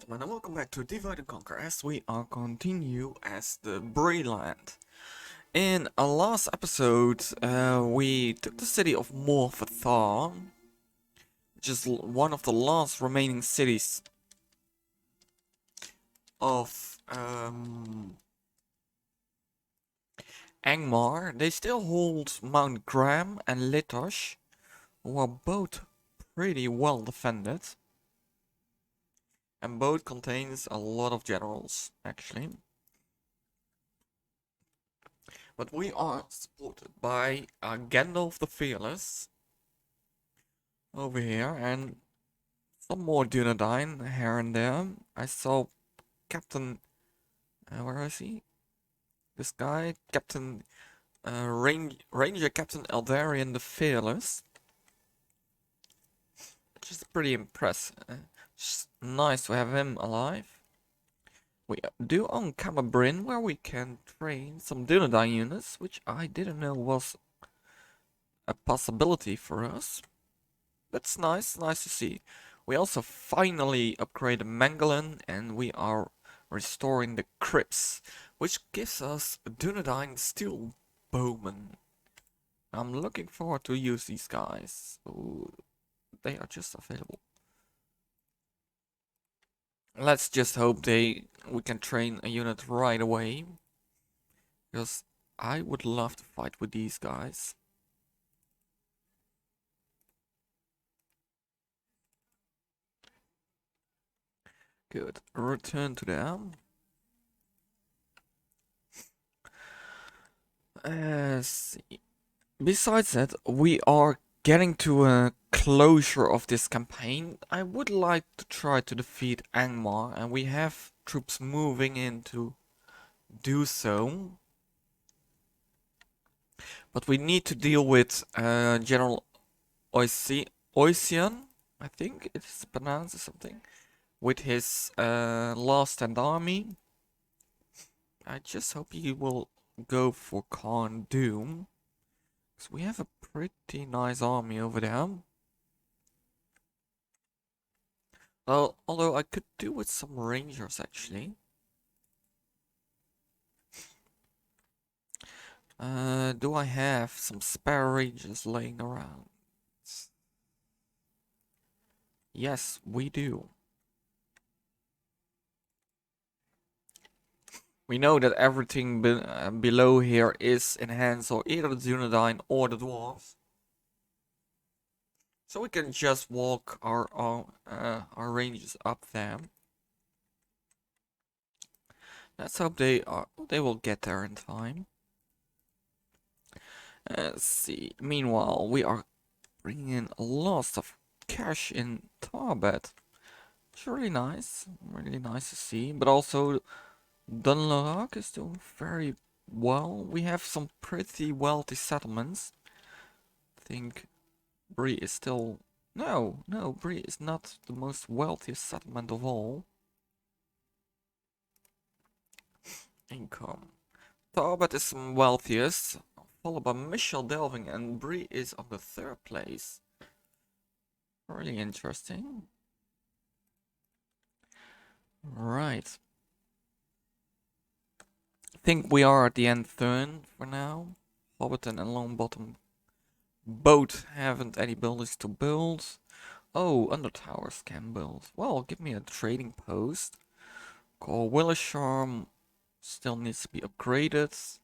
gentlemen, and welcome back to Divide and Conquer as we are continue as the Bree-land. In our last episode, we took the city of Morphetha, which is one of the last remaining cities of Angmar. They still hold Mount Graham and Litosh, who are both pretty well defended. And both contains a lot of generals, actually. But we are supported by Gandalf the Fearless over here, and some more Dunedain here and there. I saw Captain, where is he? This guy, Captain Ranger Captain Adrian the Fearless, which is pretty impressive. Just nice to have him alive. We do own Camabrin, where we can train some Dunedain units, which I didn't know was a possibility for us. That's nice to see. We also finally upgraded Mangalan, and we are restoring the crypts, which gives us Dunedain Steel Bowmen. I'm looking forward to use these guys. Ooh, they are just available. Let's just hope we can train a unit right away, because I would love to fight with these guys. Good. Return to them. See. Besides that, we are getting to a closure of this campaign. I would like to try to defeat Angmar, and we have troops moving in to do so. But we need to deal with General Oisian, I think it is pronounced or something, with his last stand army. I just hope he will go for Khazad-Dûm, because we have a pretty nice army over there. Well, although I could do with some rangers actually. Do I have some spare rangers laying around? Yes, we do. We know that everything below here is in hands of either the Dunedain or the Dwarves. So we can just walk our rangers up there. Let's hope they will get there in time. Let's see. Meanwhile, we are bringing in a lot of cash in Tarbet. It's really nice to see. But also, Dunlorak is doing very well. We have some pretty wealthy settlements. I think Bree is still... No, Bree is not the most wealthiest settlement of all. Income. Tarbet is the wealthiest, followed by Michel Delving, and Bree is on the third place. Really interesting. Right. I think we are at the end turn for now. Hobbiton and Longbottom both haven't any buildings to build. Oh, Undertowers can build. Well, give me a trading post. Call Willisharm still needs to be upgraded.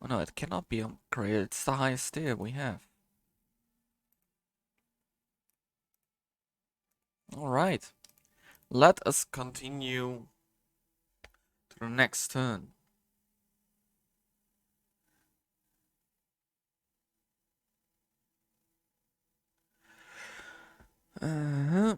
Oh no, it cannot be upgraded. It's the highest tier we have. Alright. Let us continue to the next turn. Uh-huh.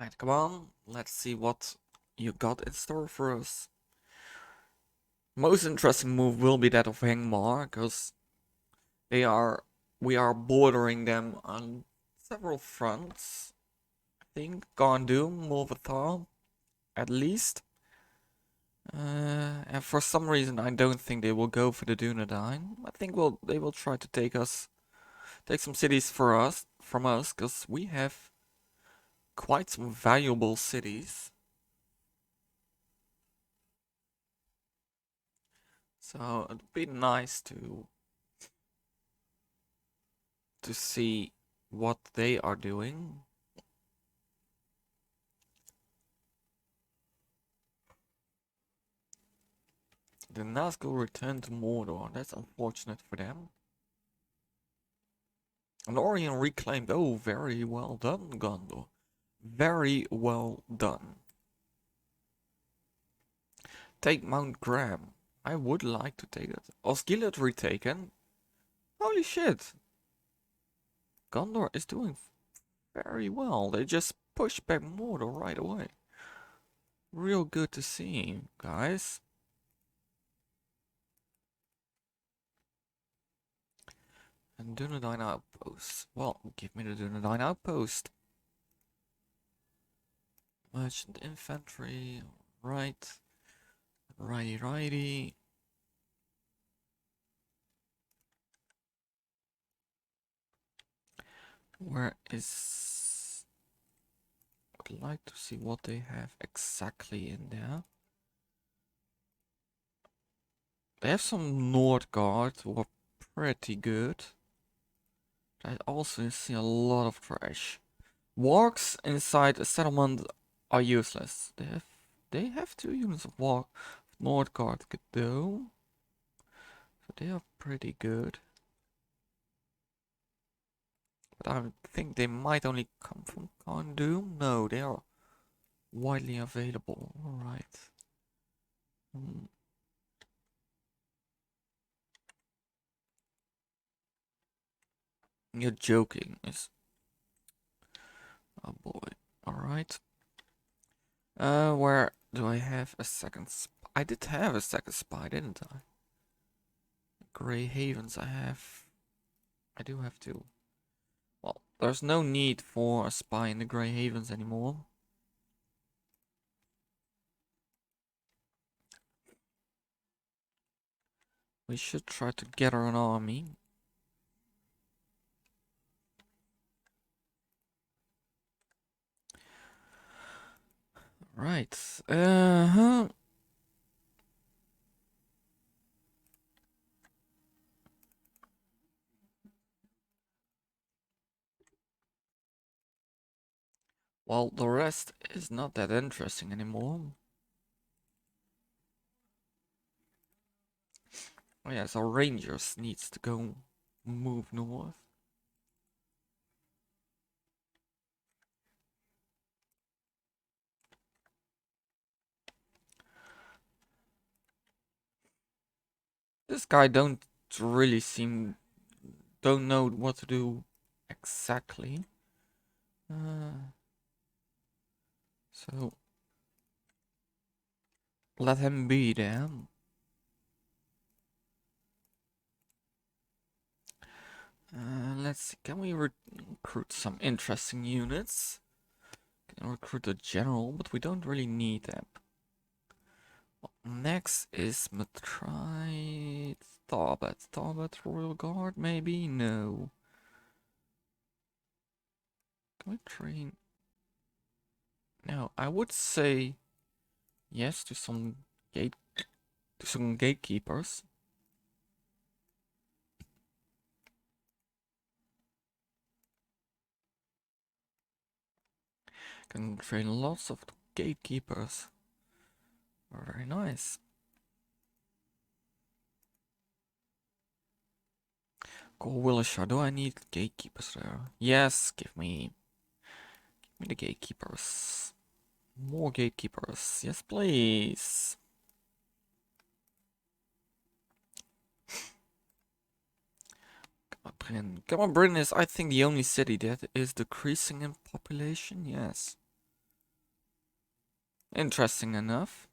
Alright, come on. Let's see what you got in store for us. Most interesting move will be that of Angmar, because we are bordering them on several fronts. I think Khazad-Dûm, Mulvathal, at least. And for some reason, I don't think they will go for the Dunedain. I think they will try to take some cities from us, because we have quite some valuable cities. So it'd be nice to see what they are doing. The Nazgûl returned to Mordor. That's unfortunate for them. And Lothlorien reclaimed. Oh, very well done, Gondor. Very well done. Take Mount Graham. I would like to take it. Osgiliath retaken. Holy shit. Gondor is doing very well. They just pushed back Mordor right away. Real good to see, guys. And Dunedain outpost. Well, give me the Dunedain outpost. Merchant infantry. Right. Righty. Where is... I'd like to see what they have exactly in there. They have some Nordguard who are pretty good. I also see a lot of trash. Wargs inside a settlement are useless. They have 2 units of Nordguard though. So they are pretty good. But I think they might only come from Khazad-Dûm. No, they are widely available. Alright. You're joking. Oh boy. Alright. Where do I have a second spy? I did have a second spy, didn't I? Grey Havens I do have 2. Well, there's no need for a spy in the Grey Havens anymore. We should try to gather an army. Right. Well, the rest is not that interesting anymore. Oh yeah, so Rangers needs to go move north. This guy don't know what to do exactly. So let him be there. Let's see, can we recruit some interesting units? Can recruit a general, but we don't really need them. Well, next is Matrite Tarbet Royal Guard, maybe? No. Can we train? No, I would say yes to some gatekeepers. Can train lots of gatekeepers. Very nice. Willishar, do I need gatekeepers there? Yes, give me the gatekeepers. More gatekeepers. Yes, please. Come on, Britain is, I think, the only city that is decreasing in population. Yes. Interesting enough.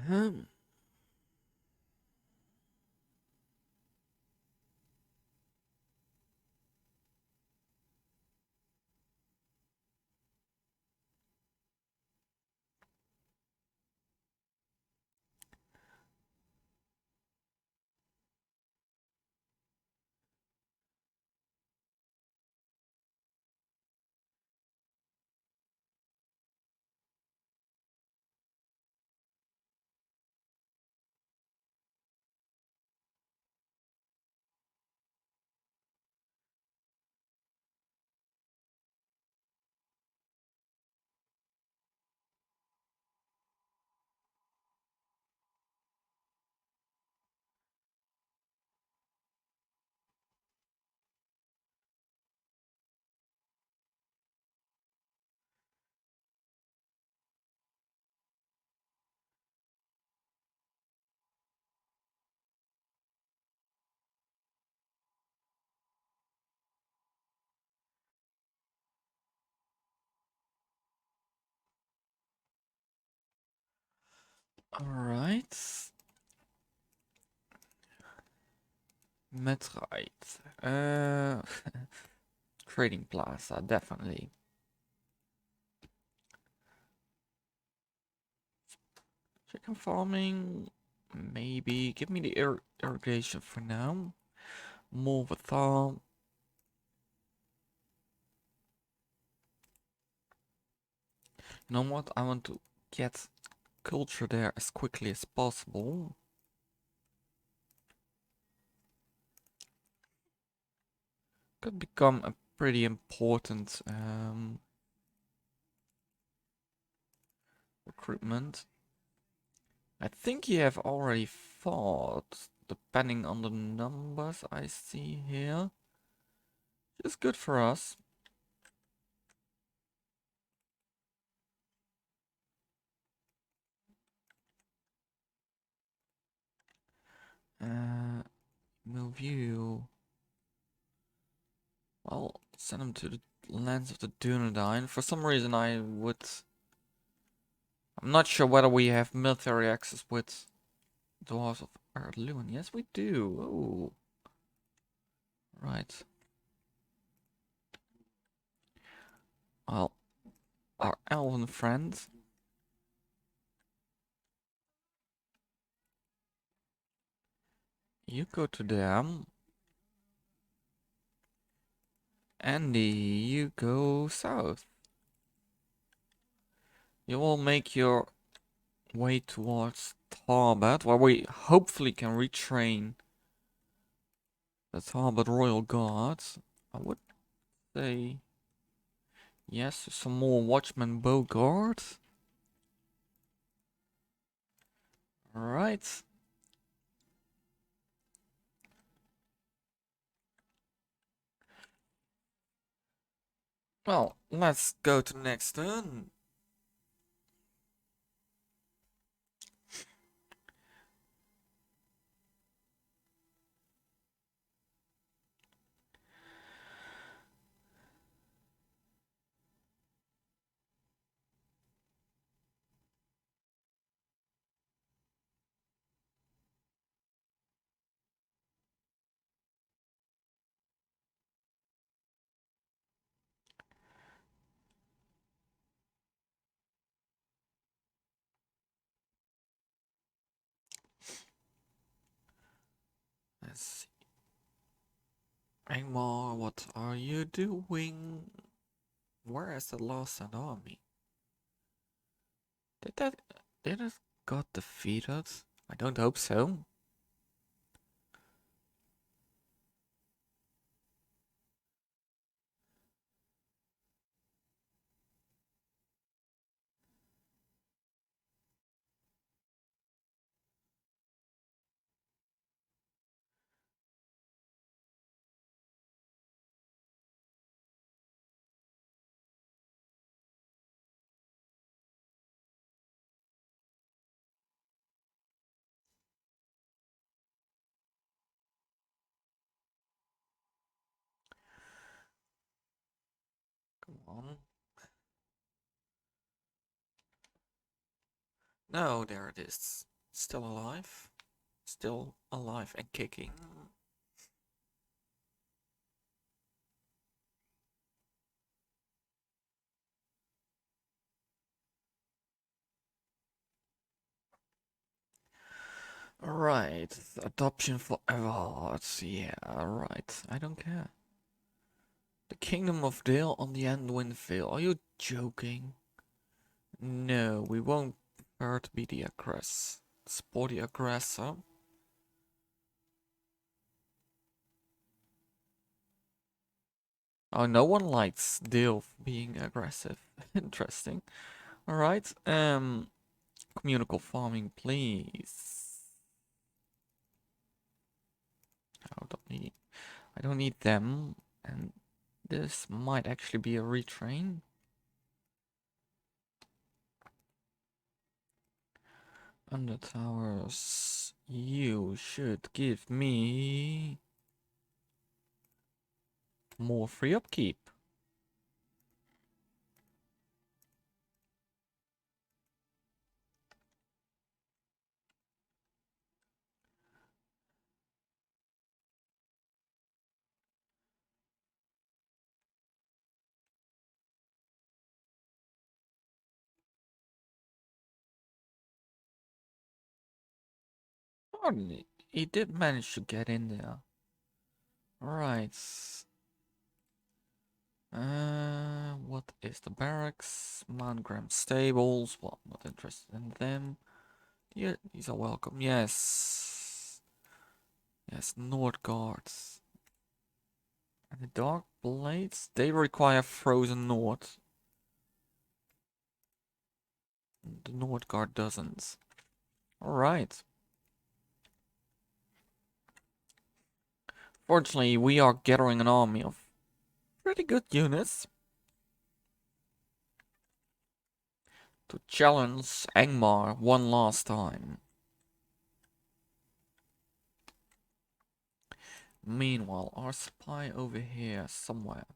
Um, Alright. Metrite. Trading plaza, definitely. Chicken farming, maybe. Give me the irrigation for now. More with farm. You know what? I want to get culture there as quickly as possible. Could become a pretty important recruitment. I think you have already fought, depending on the numbers I see here. It's good for us. Move you. Well, send them to the lands of the Dunedain. For some reason I'm not sure whether we have military access with Dwarves of Ar-Adunaim. Yes, we do. Oh. Right. Well, our elven friend. You go to them. Andy, you go south. You will make your way towards Tarbet, where we hopefully can retrain the Tarbet Royal Guards. I would say yes, some more Watchman Bow Guards. Alright. Well, let's go to the next turn. Let's see. Angmar, what are you doing? Where is the lost army? Did it got defeated? I don't hope so. on. No, there it is. Still alive. Still alive and kicking. Right, adoption for Everards. Yeah, right. I don't care. The Kingdom of Dale on the Anduin Vale. Are you joking? No, we won't prefer to be the aggressor. Support the aggressor. Oh, no one likes Dale being aggressive. Interesting. Alright, communal farming, please. I don't need them, and this might actually be a retrain. Under towers, you should give me more free upkeep. Oh, he did manage to get in there. Alright. What is the barracks? Mount Graham stables. Well, not interested in them. Yeah, these are welcome. Yes. Yes, Nordguards. And the Dark Blades? They require Frozen Nord. The Nordguard doesn't. Alright. Fortunately, we are gathering an army of pretty good units to challenge Angmar one last time. Meanwhile, our spy over here somewhere.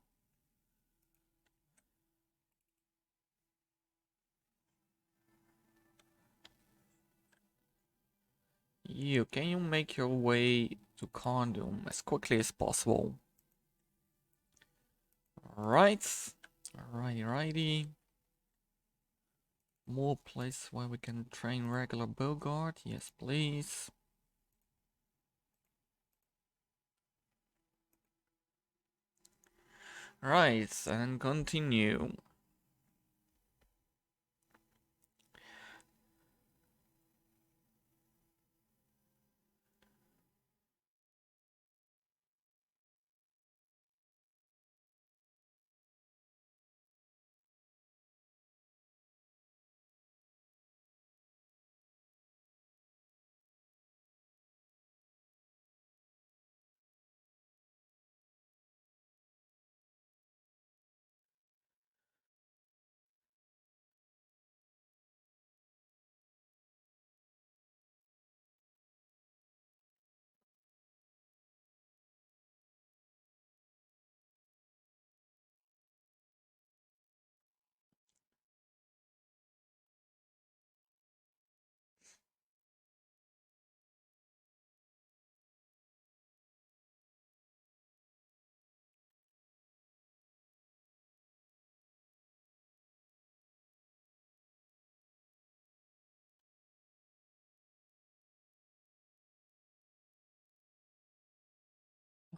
Can you make your way to Khazad-Dûm as quickly as possible? Right. Righty. More places where we can train regular Bogart. Yes, please. Right, and continue.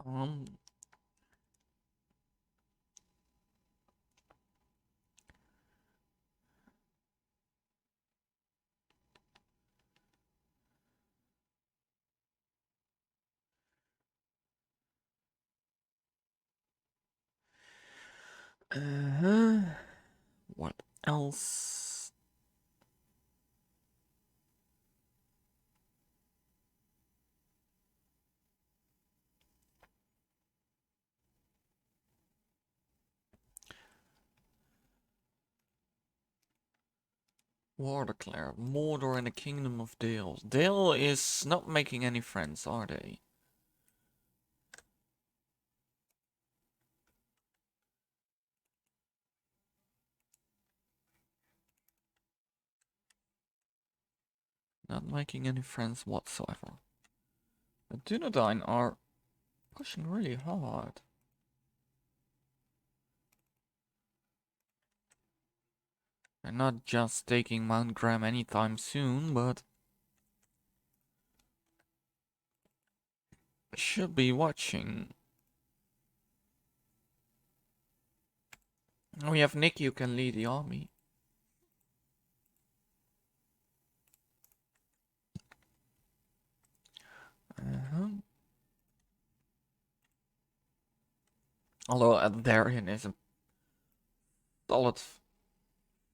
Um, what else? War declare. Mordor and the Kingdom of Dale. Dale is not making any friends, are they? Not making any friends whatsoever. The Dunedain are pushing really hard. They're not just taking Mount Graham anytime soon, but should be watching. We have Nick, you can lead the army. Although Adrian is a solid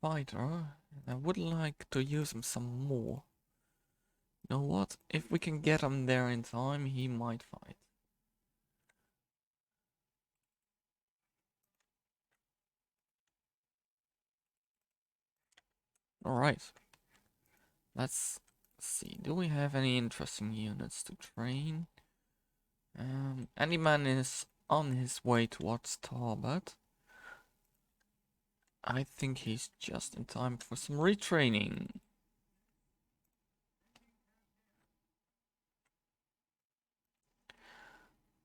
fighter, I would like to use him some more. You know what? If we can get him there in time, he might fight. Alright. Let's see. Do we have any interesting units to train? Any man is on his way towards Tarbet. I think he's just in time for some retraining.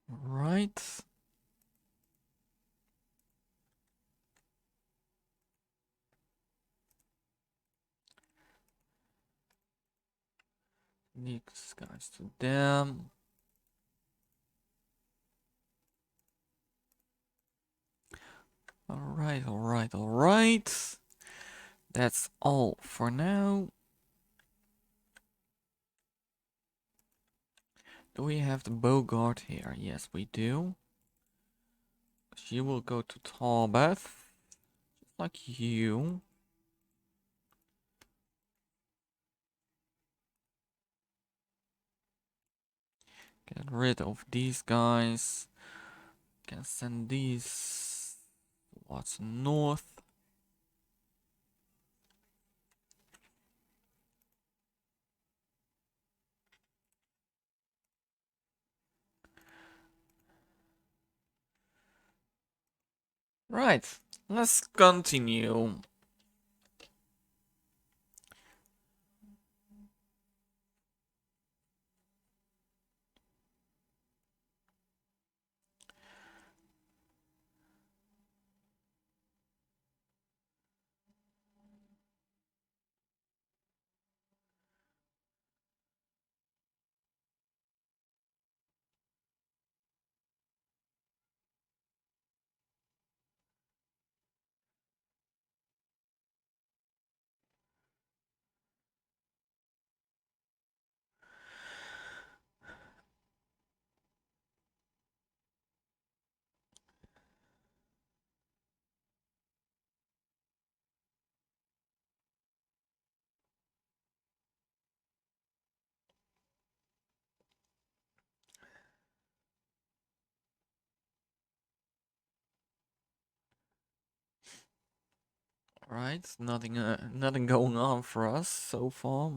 Right. These guys to them. Alright, alright, alright. That's all for now. Do we have the Bogart here? Yes, we do. She will go to Tarbeth, just like you. Get rid of these guys. Can send these towards north. Right, let's continue. Right, nothing going on for us so far.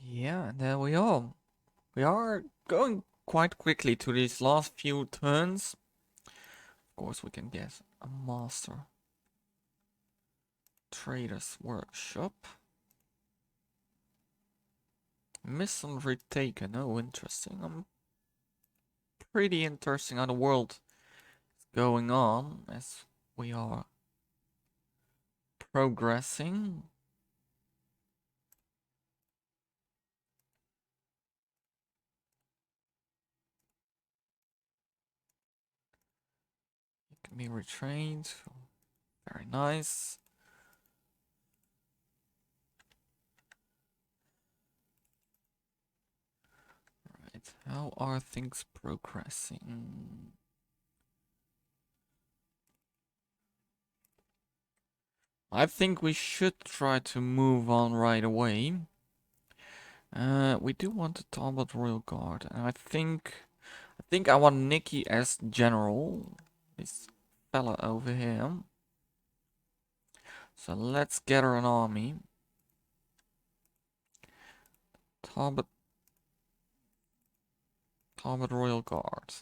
Yeah, there we are. We are going quite quickly to these last few turns. Of course, we can get a master. Trader's workshop. Mission retaken. Oh, interesting. Pretty interesting how the world is going on as we are progressing. You Be retrained. Very nice. Right, how are things progressing? I think we should try to move on right away. We do want the Talbot Royal Guard, and I think I want Nikki as general. This fella over here. So let's gather an army. Talbot Royal Guard.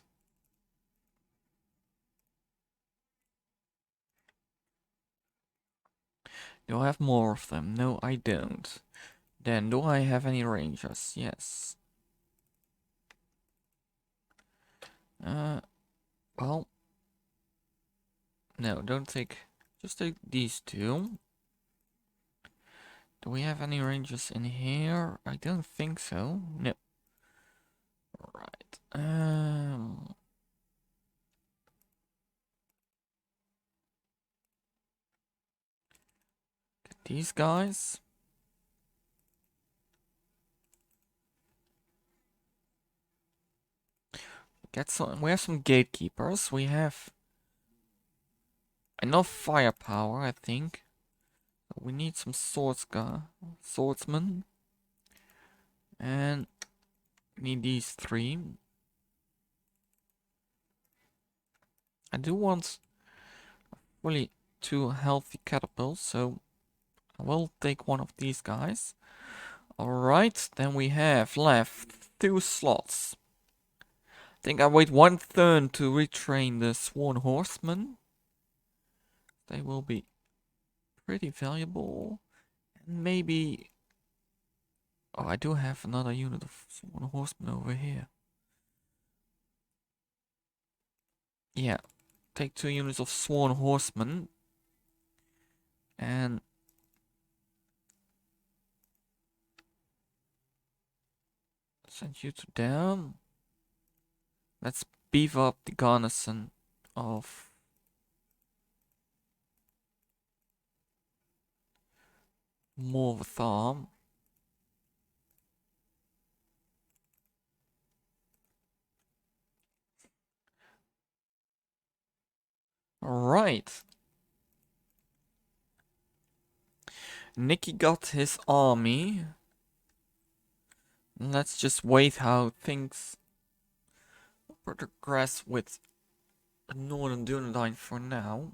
Do I have more of them? No, I don't. Then do I have any rangers? Yes. Well, no, don't take. Just take these two. Do we have any rangers in here? I don't think so. No. Right. Get these guys. Get some. We have some gatekeepers. We have enough firepower, I think. We need some swordsmen, and need these three. I do want really 2 healthy catapults, so I will take one of these guys. Alright, then we have left 2 slots. I think I wait 1 turn to retrain the Sworn Horsemen. They will be pretty valuable. And maybe... Oh, I do have another unit of Sworn Horsemen over here. Yeah, take 2 units of Sworn Horsemen. And... send you to down. Let's beef up the garrison of Morvathar. Alright. Nicky got his army. Let's just wait how things progress with Northern Dunedain for now.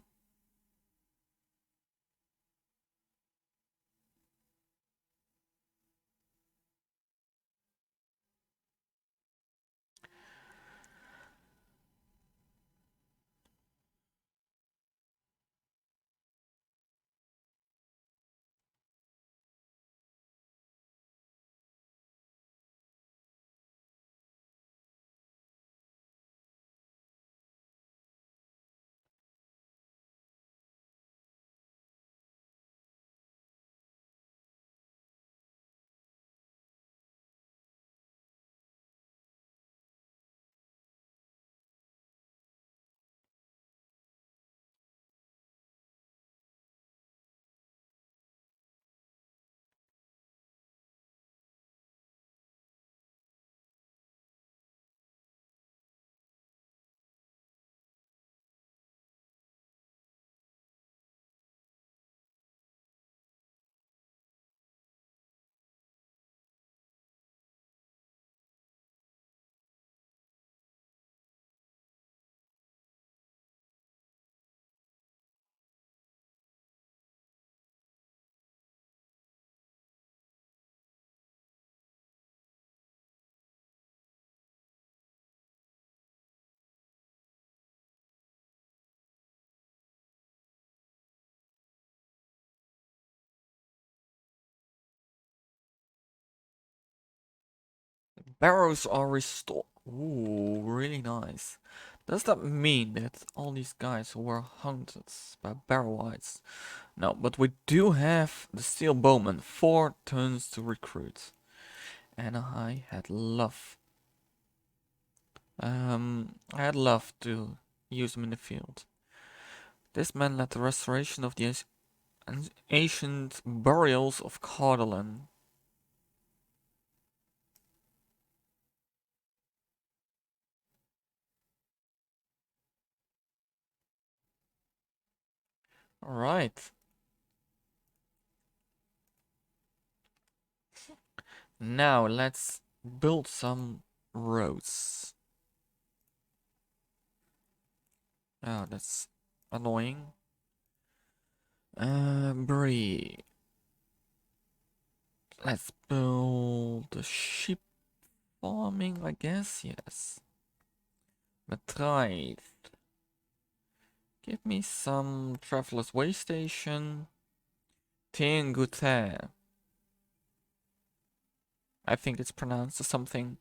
Barrows are restored. Ooh, really nice. Does that mean that all these guys were hunted by Barrowites? No, but we do have the Steel Bowman. 4 turns to recruit. And I had love to use them in the field. This man led the restoration of the ancient burials of Khazad-Dûm. Alright. Now let's build some roads. Oh, that's annoying. Bree. Let's build a sheep farming, I guess. Yes. Mithlond. Give me some traveler's way station. Tingute. I think it's pronounced as something.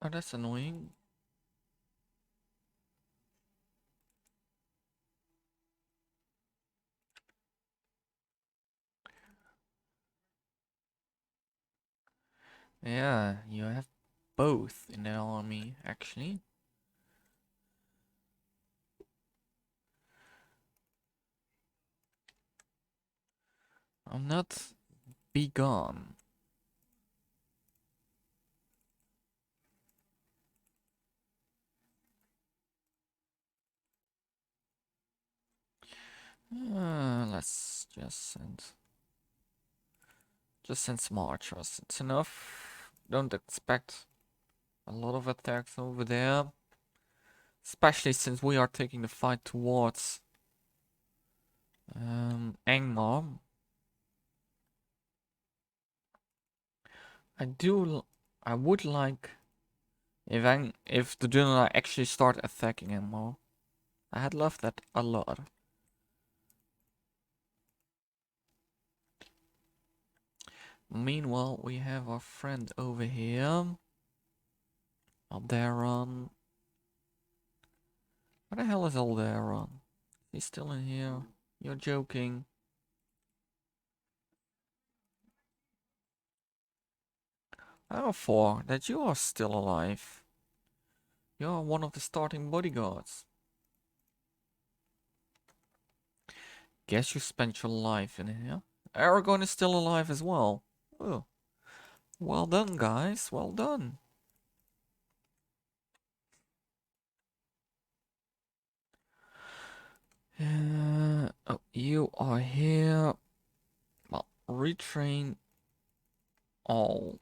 Oh, that's annoying. Yeah, you have both in the army, actually. I'm not be gone. Let's just send some archers. It's enough. Don't expect a lot of attacks over there, especially since we are taking the fight towards Angmar. I would like if the Dunai actually start attacking Angmar. I had loved that a lot. Meanwhile, we have our friend over here, Aldaron. What the hell is Aldaron? He's still in here. You're joking. How for that you are still alive? You are one of the starting bodyguards. Guess you spent your life in here. Aragorn is still alive as well. Oh, well done, guys. Well done. Oh, you are here. Well, retrain all.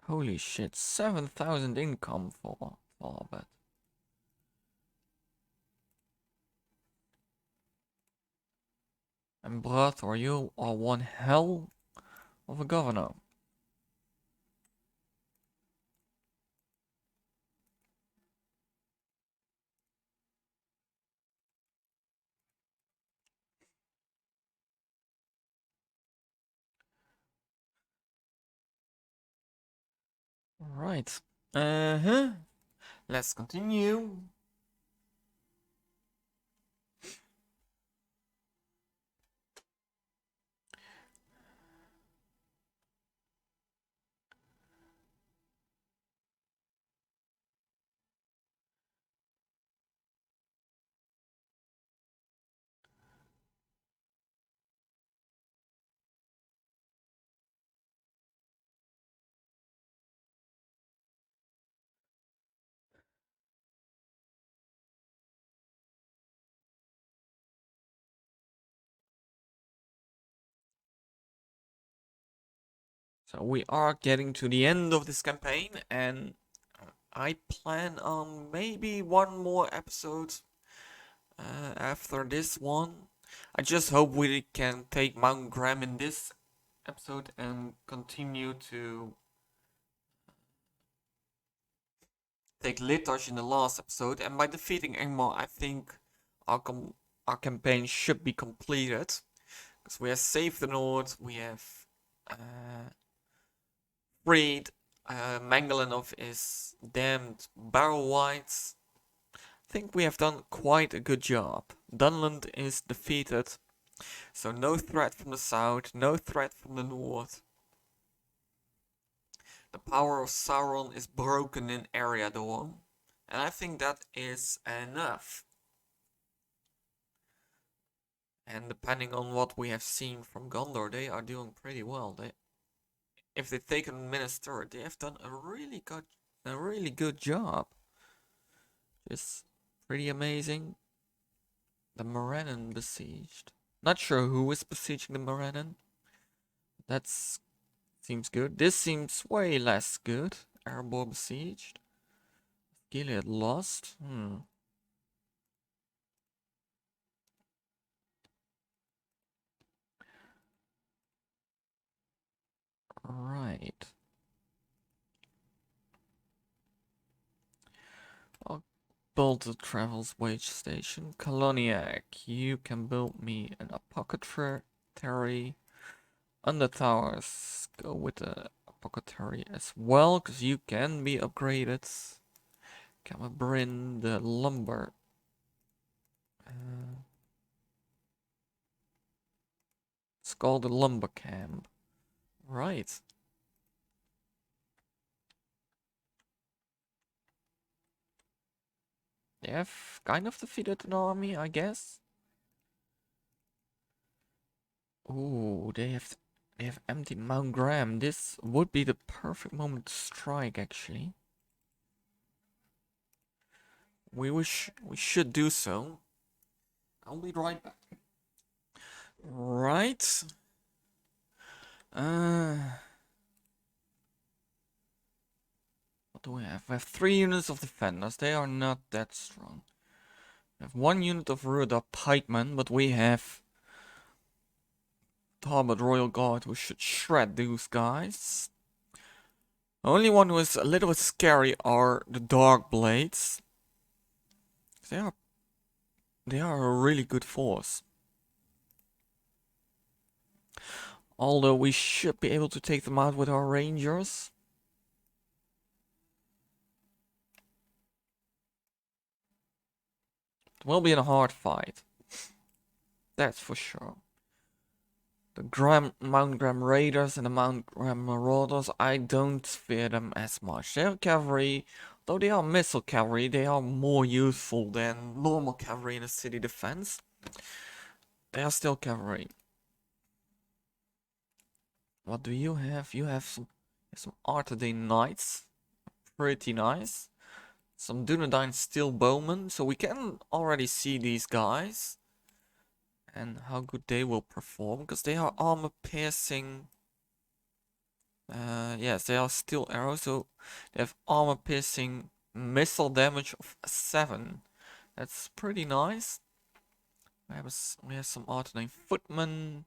Holy shit, 7,000 income for that. And brother, you are one hell of a governor. Right. Let's continue. So we are getting to the end of this campaign, and I plan on maybe one more episode after this one. I just hope we can take Mount Graham in this episode and continue to take Litosh in the last episode. And by defeating Angmar, I think our campaign should be completed. Because we have saved the North, we have freed Mangalanov is damned barrel whites. I think we have done quite a good job. Dunland is defeated, so no threat from the south, no threat from the north. The power of Sauron is broken in Eriador, and I think that is enough. And depending on what we have seen from Gondor, they are doing pretty well. If they take a minister, they have done a really good job. It's pretty amazing. The Morannon besieged. Not sure who is besieging the Morannon. That seems good. This seems way less good. Erebor besieged. Gilead lost. Right. I'll build the Travel's Wage Station. Coloniac, you can build me an apothecary. Under towers, go with the apothecary as well, because you can be upgraded. Camabrin, the lumber. It's called the lumber camp. Right. They have kind of defeated an army, I guess. Ooh, they have emptied Mount Graham. This would be the perfect moment to strike, actually. We should do so. I'll be right back. Right. What do we have? We have 3 units of defenders. They are not that strong. We have 1 unit of Rudder pikemen, but we have Talbot Royal Guard who should shred those guys. The only one who is a little bit scary are the Dark Blades. They are a really good force. Although we should be able to take them out with our rangers. It will be a hard fight. That's for sure. The Mount Graham Raiders and the Mount Graham Marauders, I don't fear them as much. They're cavalry, though they are missile cavalry, they are more useful than normal cavalry in a city defense. They are still cavalry. What do you have? You have some Ar-Adunaim Knights. Pretty nice. Some Dunedain Steel Bowmen, so we can already see these guys. And how good they will perform, because they are armor piercing. Yes, they are steel arrows, so they have armor piercing missile damage of 7. That's pretty nice. We have some Ar-Adunaim footmen.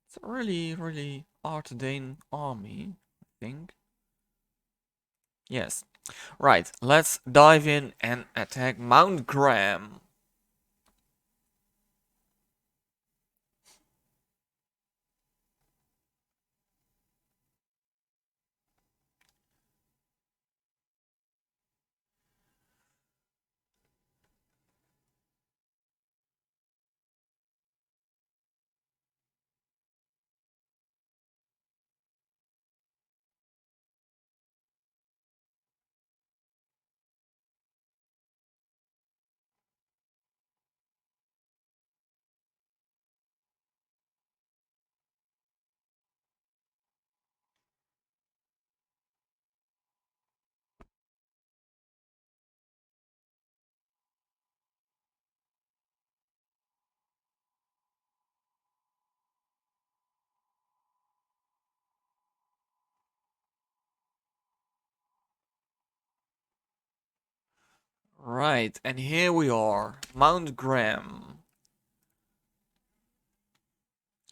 It's a really Ar-Adunaim army, I think. Yes. Right, let's dive in and attack Mount Graham. Right, and here we are, Mount Graham.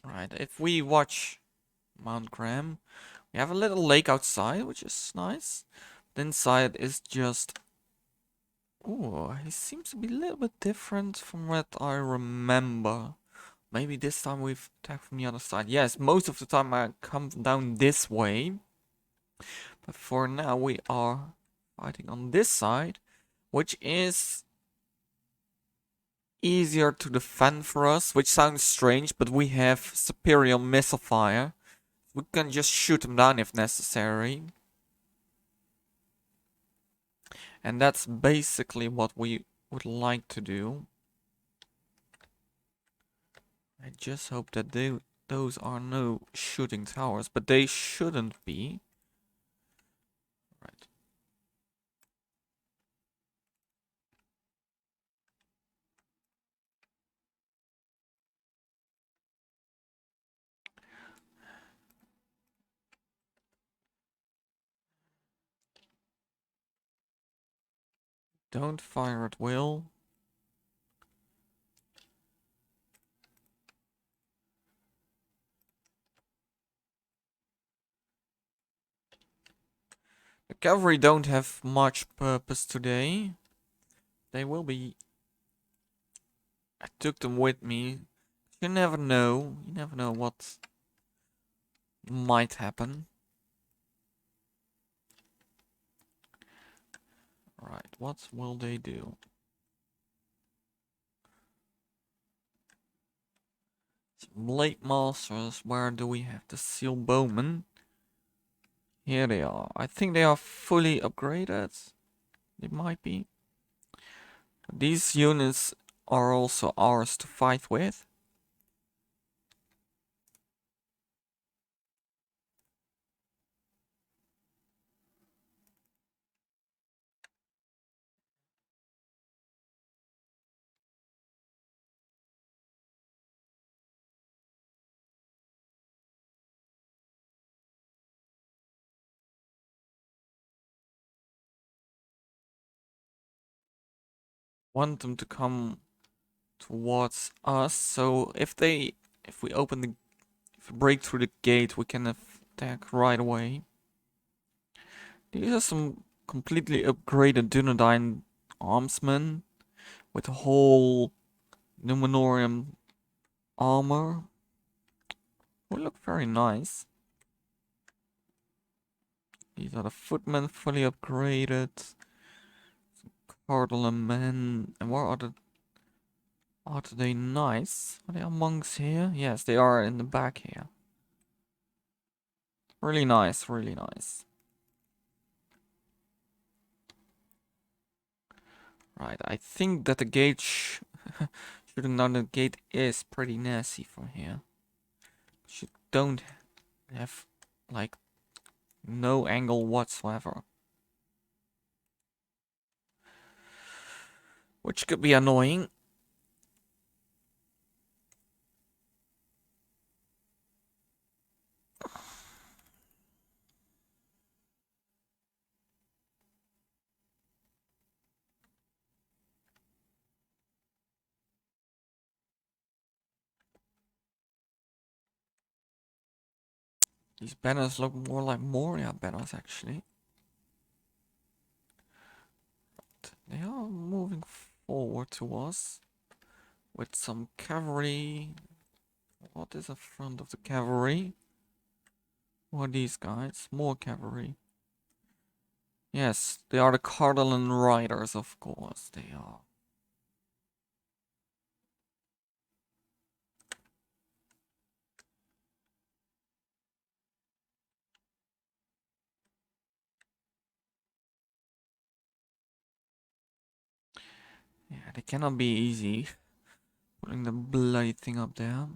Right, if we watch Mount Graham, we have a little lake outside, which is nice. The inside is just... Ooh, he seems to be a little bit different from what I remember. Maybe this time we've attacked from the other side. Yes, most of the time I come down this way. But for now we are fighting on this side, which is easier to defend for us, which sounds strange, but we have superior missile fire. We can just shoot them down if necessary. And that's basically what we would like to do. I just hope that those are no shooting towers, but they shouldn't be. Right. Don't fire at will. The cavalry don't have much purpose today. They will be... I took them with me. You never know. You never know what might happen. Right, what will they do? Blade Masters, where do we have the Seal Bowmen? Here they are. I think they are fully upgraded. They might be. These units are also ours to fight with. Want them to come towards us, so if we break through the gate, we can attack right away. These are some completely upgraded Dunedain armsmen with a whole Numenorian armor. Will look very nice. These are the footmen fully upgraded. Cardinal men, and where are they nice? Are they monks here? Yes, they are in the back here. Really nice, really nice. Right, I think that the gate shooting down the gate is pretty nasty from here. You don't have like no angle whatsoever, which could be annoying. These banners look more like Moria banners, actually. They are moving forward to us with some cavalry. What is the front of the cavalry? What are these guys? More cavalry. Yes, they are the Cardinal Riders, of course. They are. Yeah, they cannot be easy. Putting the bloody thing up there.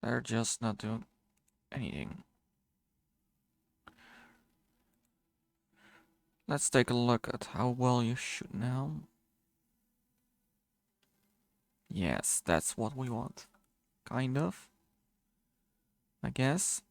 They're just not doing anything. Let's take a look at how well you shoot now. Yes, that's what we want. Kind of. I guess.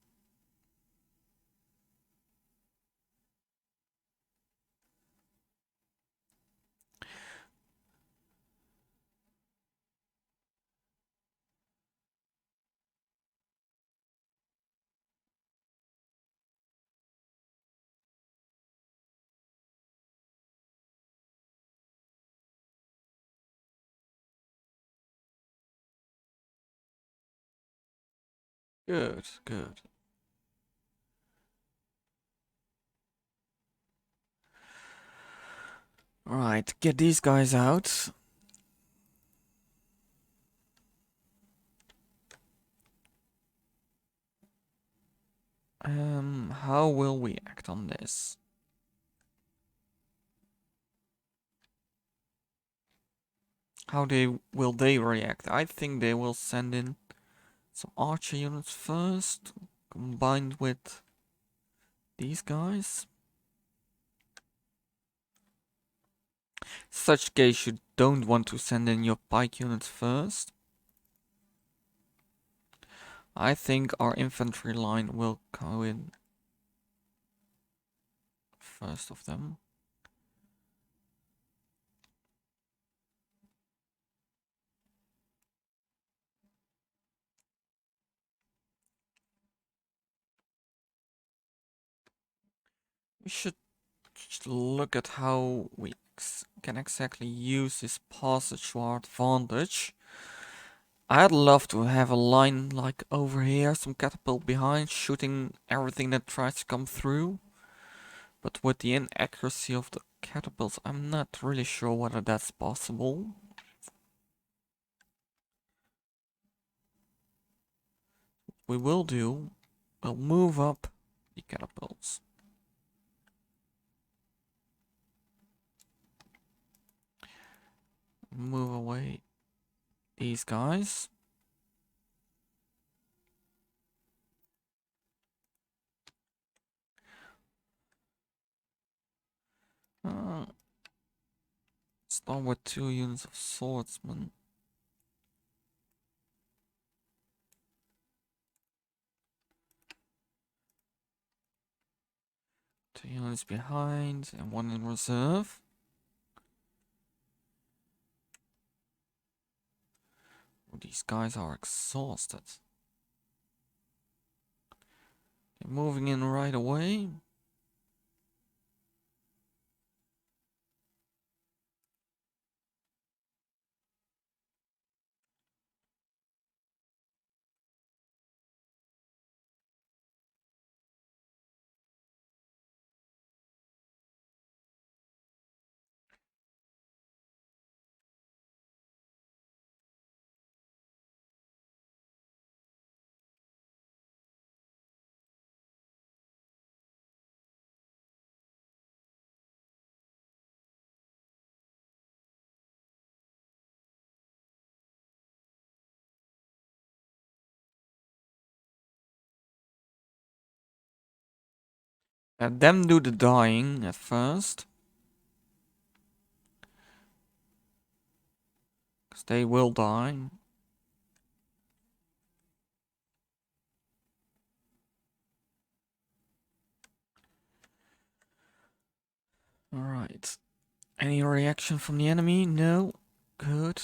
Good, good. Alright, get these guys out. How will we act on this? How will they react? I think they will send in some archer units first, combined with these guys. Such case, you don't want to send in your pike units first. I think our infantry line will go in first of them. We should look at how we can exactly use this passage to our advantage. I'd love to have a line like over here, some catapult behind, shooting everything that tries to come through. But with the inaccuracy of the catapults, I'm not really sure whether that's possible. We will do, we'll move up the catapults. Move away these guys. Start with 2 units of swordsmen. Two units behind and 1 in reserve. Oh, these guys are exhausted. They're moving in right away. Let them do the dying at first. Because they will die. Alright. Any reaction from the enemy? No. Good.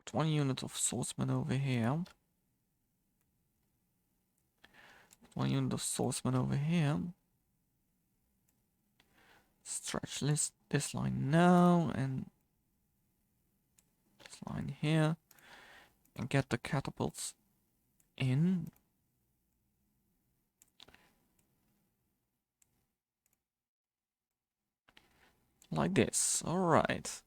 Put 1 unit of swordsmen over here. Put 1 unit of swordsmen over here. Stretch this line now and this line here. And get the catapults in. Like this. Alright.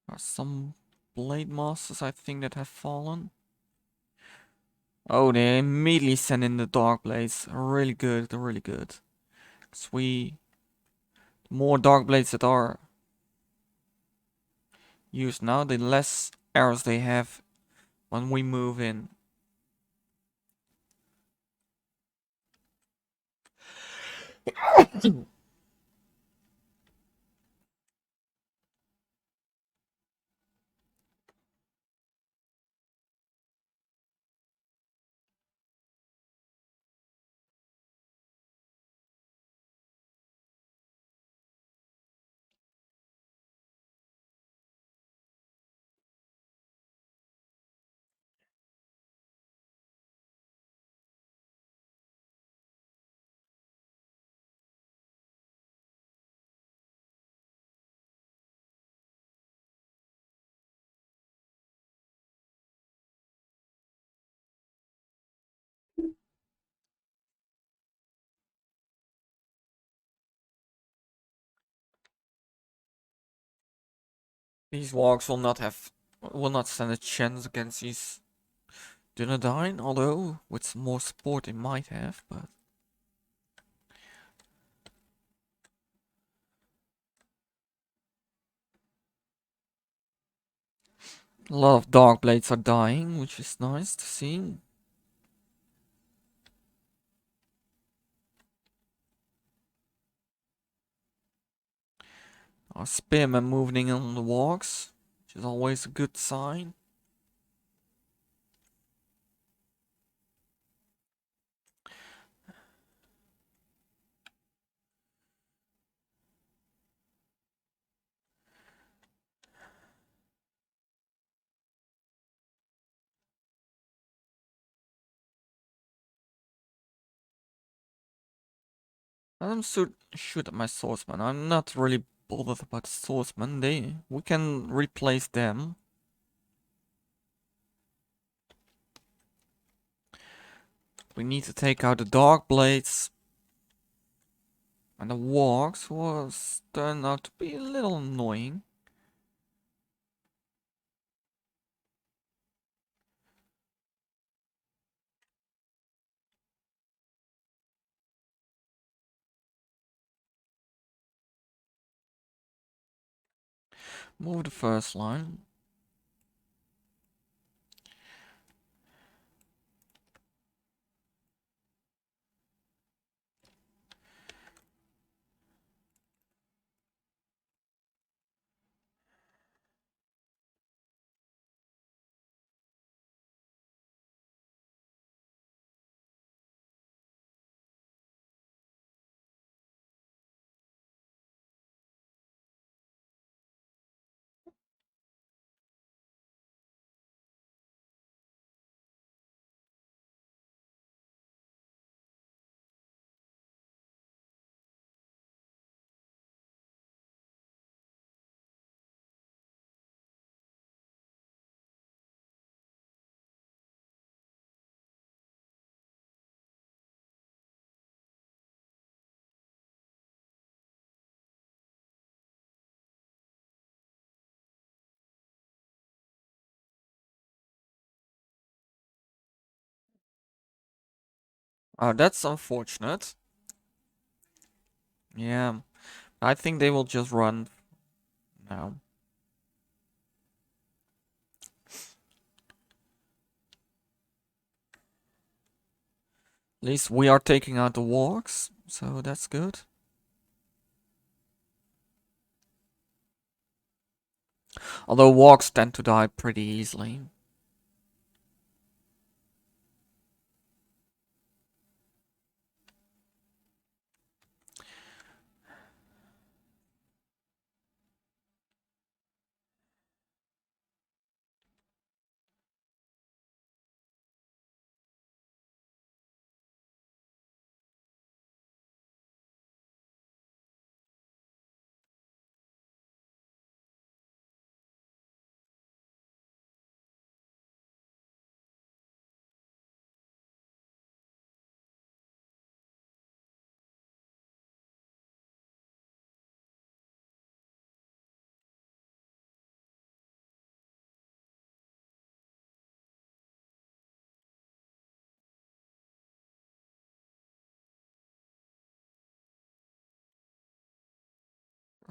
There are some blade masters, I think, that have fallen. Oh, they immediately send in the dark blades. Really good, really good. Because the more dark blades that are used now, the less arrows they have when we move in. These wargs will not stand a chance against these Dunedain, although with some more support they might have, but a lot of dark blades are dying, which is nice to see. Our spearmen moving in on the wargs, which is always a good sign. Let them shoot at my swordsman. I'm not really bothered about the swordsman. We can replace them. We need to take out the dark blades. And the wargs was turned out to be a little annoying. Move the first line. That's unfortunate. Yeah, I think they will just run now. At least we are taking out the wargs, so that's good. Although wargs tend to die pretty easily.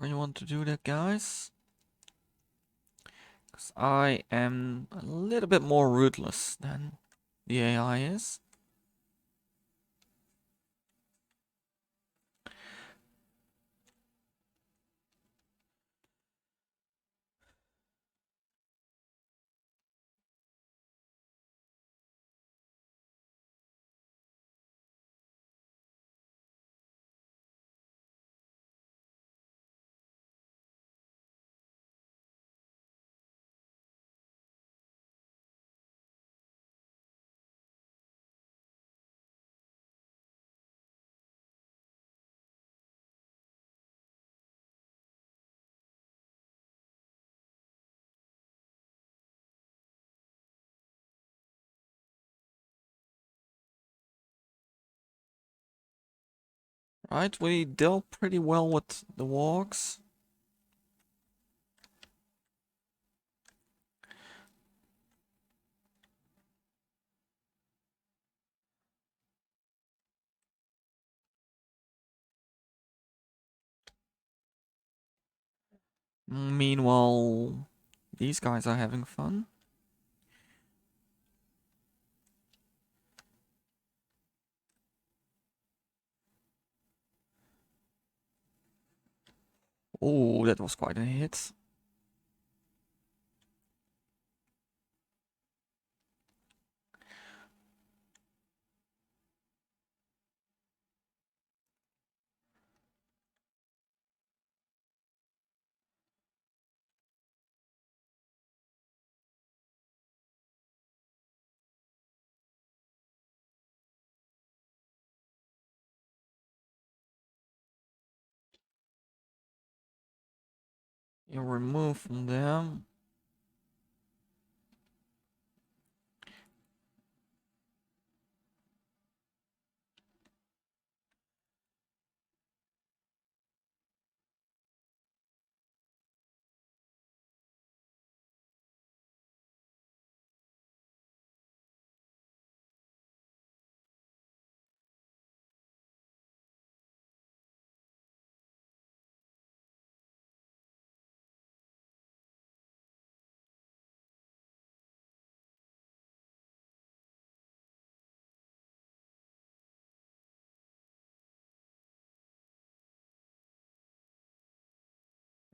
You want to do that, guys? Because I am a little bit more ruthless than the AI is. Right, we dealt pretty well with the wargs. Meanwhile, these guys are having fun. Oh, that was quite a hit. You remove from them.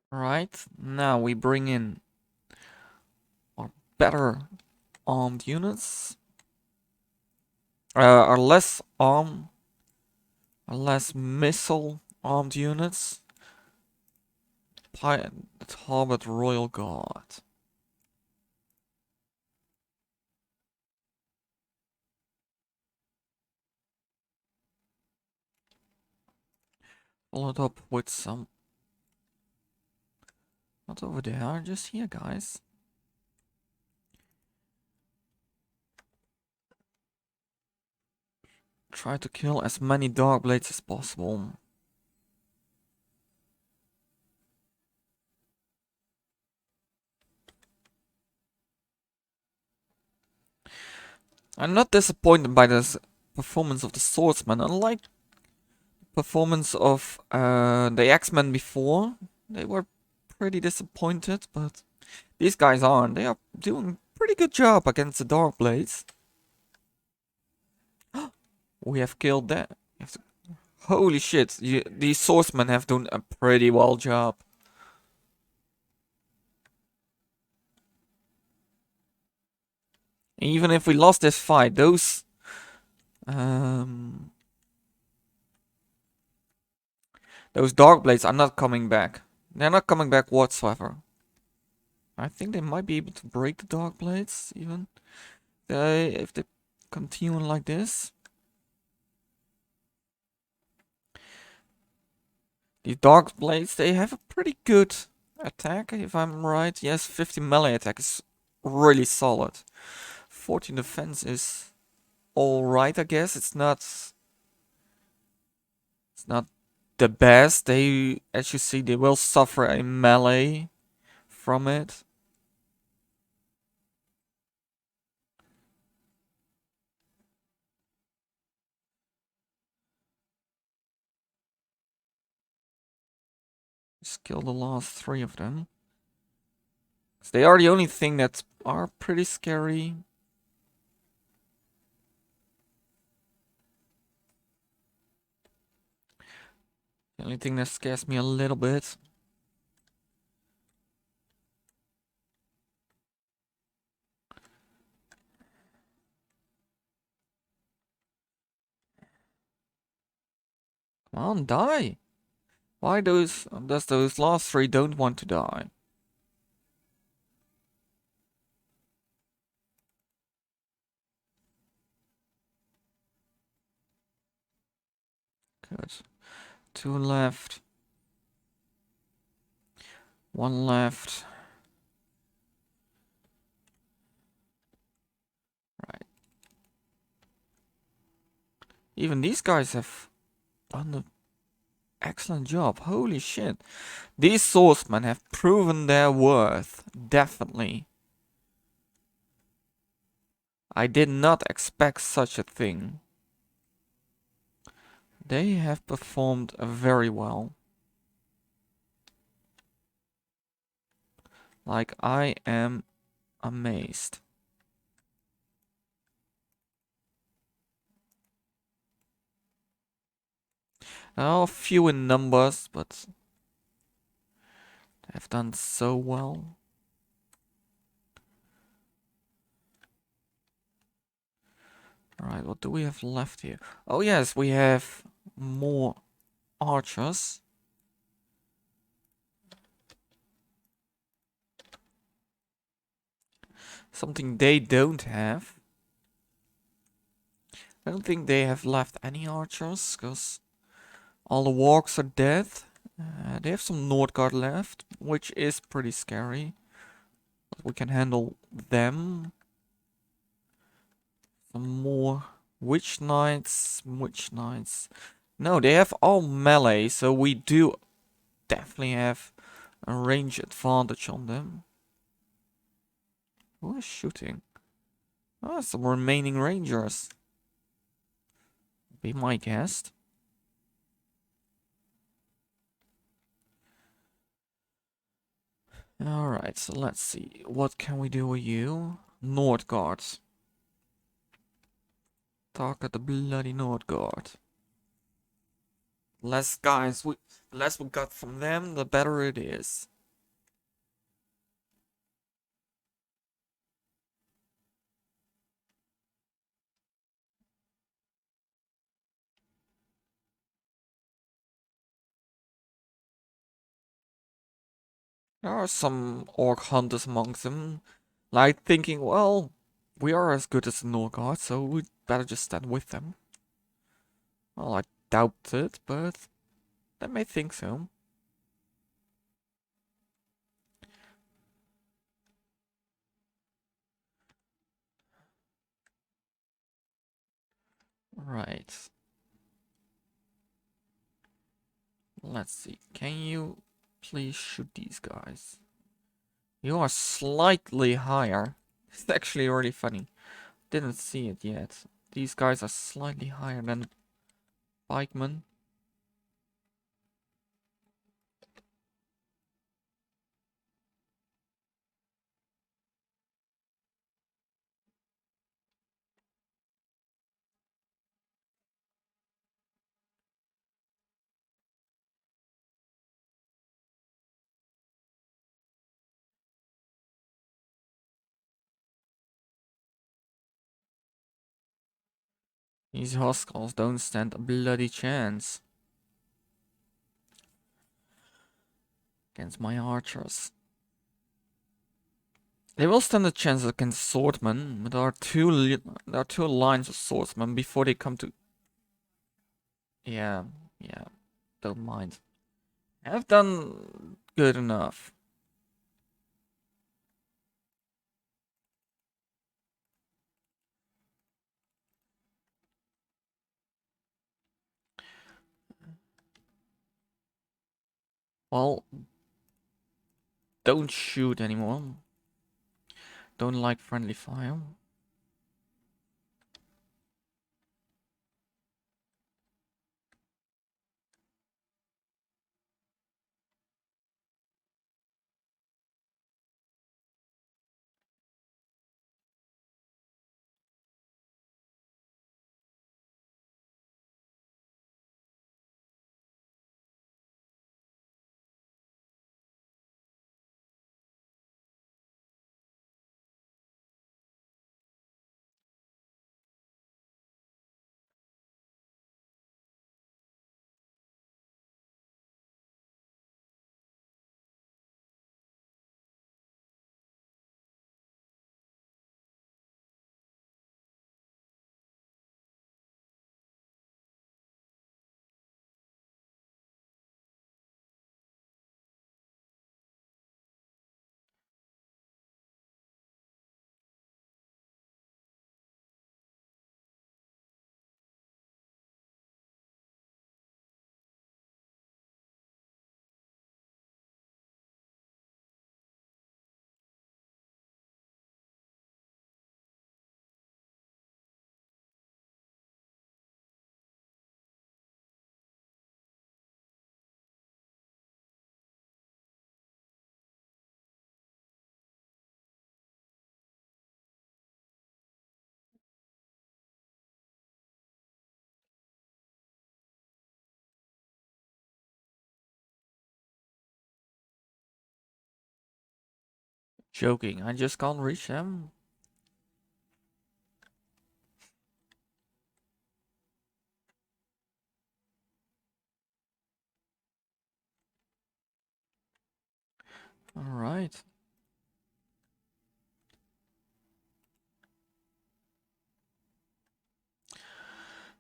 Right, now we bring in our better armed units. Our less missile armed units. Talbot Royal Guard. Followed up with some. Not over there, just here, guys. Try to kill as many Dark Blades as possible. I'm not disappointed by the performance of the swordsman. Unlike performance of the X-Men before, they were pretty disappointed, but these guys aren't. They are doing a pretty good job against the Dark Blades. We have killed that. Holy shit, these swordsmen have done a pretty well job. Even if we lost this fight, those Dark Blades are not coming back. They're not coming back whatsoever. I think they might be able to break the Dark Blades, even. If they continue like this. These Dark Blades, they have a pretty good attack, if I'm right. Yes, 50 melee attack is really solid. 14 defense is alright, I guess. It's not the best. They, as you see, they will suffer a melee from it. Just kill the last 3 of them. They are the only thing that are pretty scary. The only thing that scares me a little bit. Come on, die! Why does those last 3 don't want to die? Good. 2 left. 1 left. Right. Even these guys have done an excellent job. Holy shit. These swordsmen have proven their worth. Definitely. I did not expect such a thing. They have performed very well. Like, I am amazed. Oh, few in numbers, but they've done so well. Alright, what do we have left here? Oh yes, we have more archers. Something they don't have. I don't think they have left any archers, because all the wargs are dead. They have some Nordguard left, which is pretty scary. But we can handle them. Some more Witch Knights. Witch Knights. No, they have all melee, so we do definitely have a range advantage on them. Who is shooting? Oh, some remaining rangers. Be my guest. Alright, so let's see. What can we do with you? Nordguard. Target the bloody Nordguard. Less guys, the less we got from them, the better it is. There are some orc hunters amongst them, like thinking, well, we are as good as the Nordguard, so we'd better just stand with them. Well, I doubt it, but they may think so. Right. Let's see. Can you please shoot these guys? You are slightly higher. It's actually really funny. Didn't see it yet. These guys are slightly higher than pikemen. These Huskals don't stand a bloody chance against my archers. They will stand a chance against swordsmen, but there are two lines of swordsmen before they come to. Yeah, yeah, don't mind. I've done good enough. Well, don't shoot anymore. Don't like friendly fire. Joking, I just can't reach them. Alright.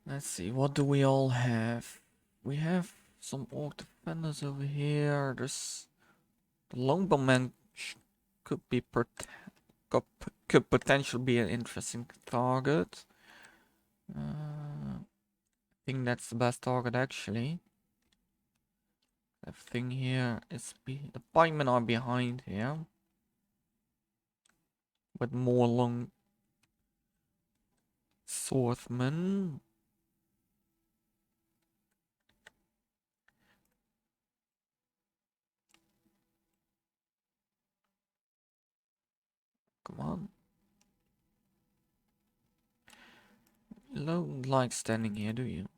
Let's see, what do we all have? We have some orc defenders over here. There's the longbowman could be could potentially be an interesting target. I think that's the best target actually. Everything here is the pikemen are behind here, with more long swordsmen. Come on. You don't like standing here, do you?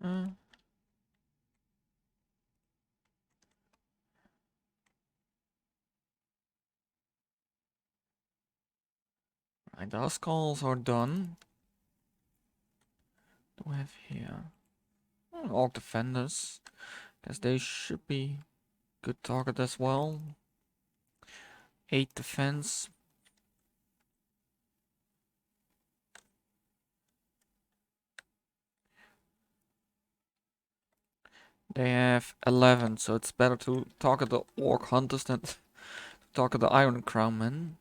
Uh, right, those calls are done. What do we have here? Orc defenders. Guess they should be good target as well. 8 defense. They have 11, so it's better to target the orc hunters than to target the iron crown men.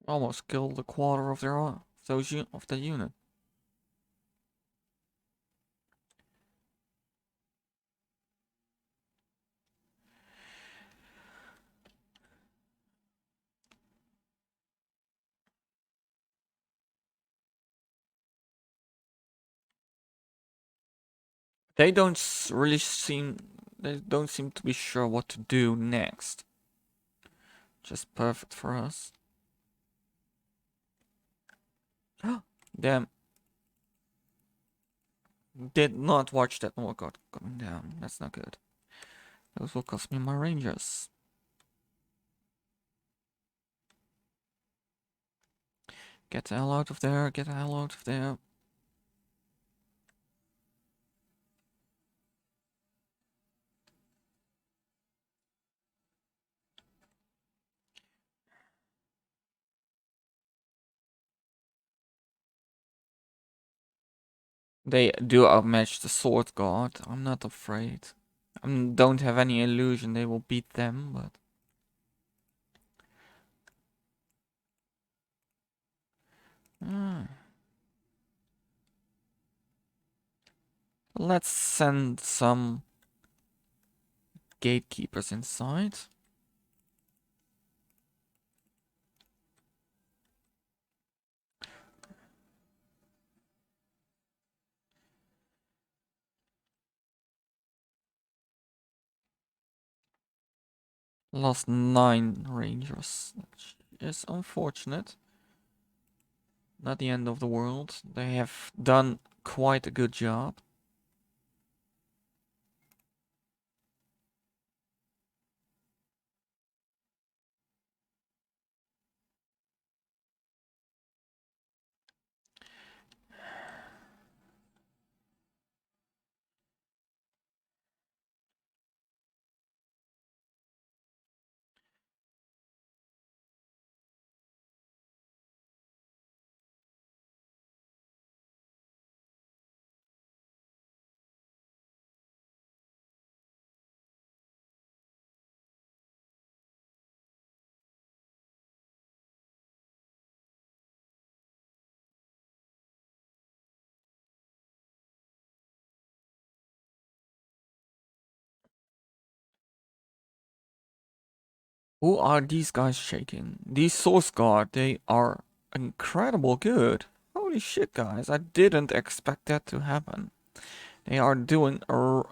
Almost killed a quarter of their of the unit. They don't really seem. They don't seem to be sure what to do next. Just perfect for us. Damn. Did not watch that. Oh god, coming down. That's not good. Those will cost me my rangers. Get the hell out of there. Get the hell out of there. They do outmatch the sword god. I'm not afraid. I don't have any illusion they will beat them, but let's send some gatekeepers inside. Lost 9 rangers, which is unfortunate. Not the end of the world. They have done quite a good job. Who are these guys shaking? These Source Guard, they are incredible good. Holy shit, guys. I didn't expect that to happen. They are doing a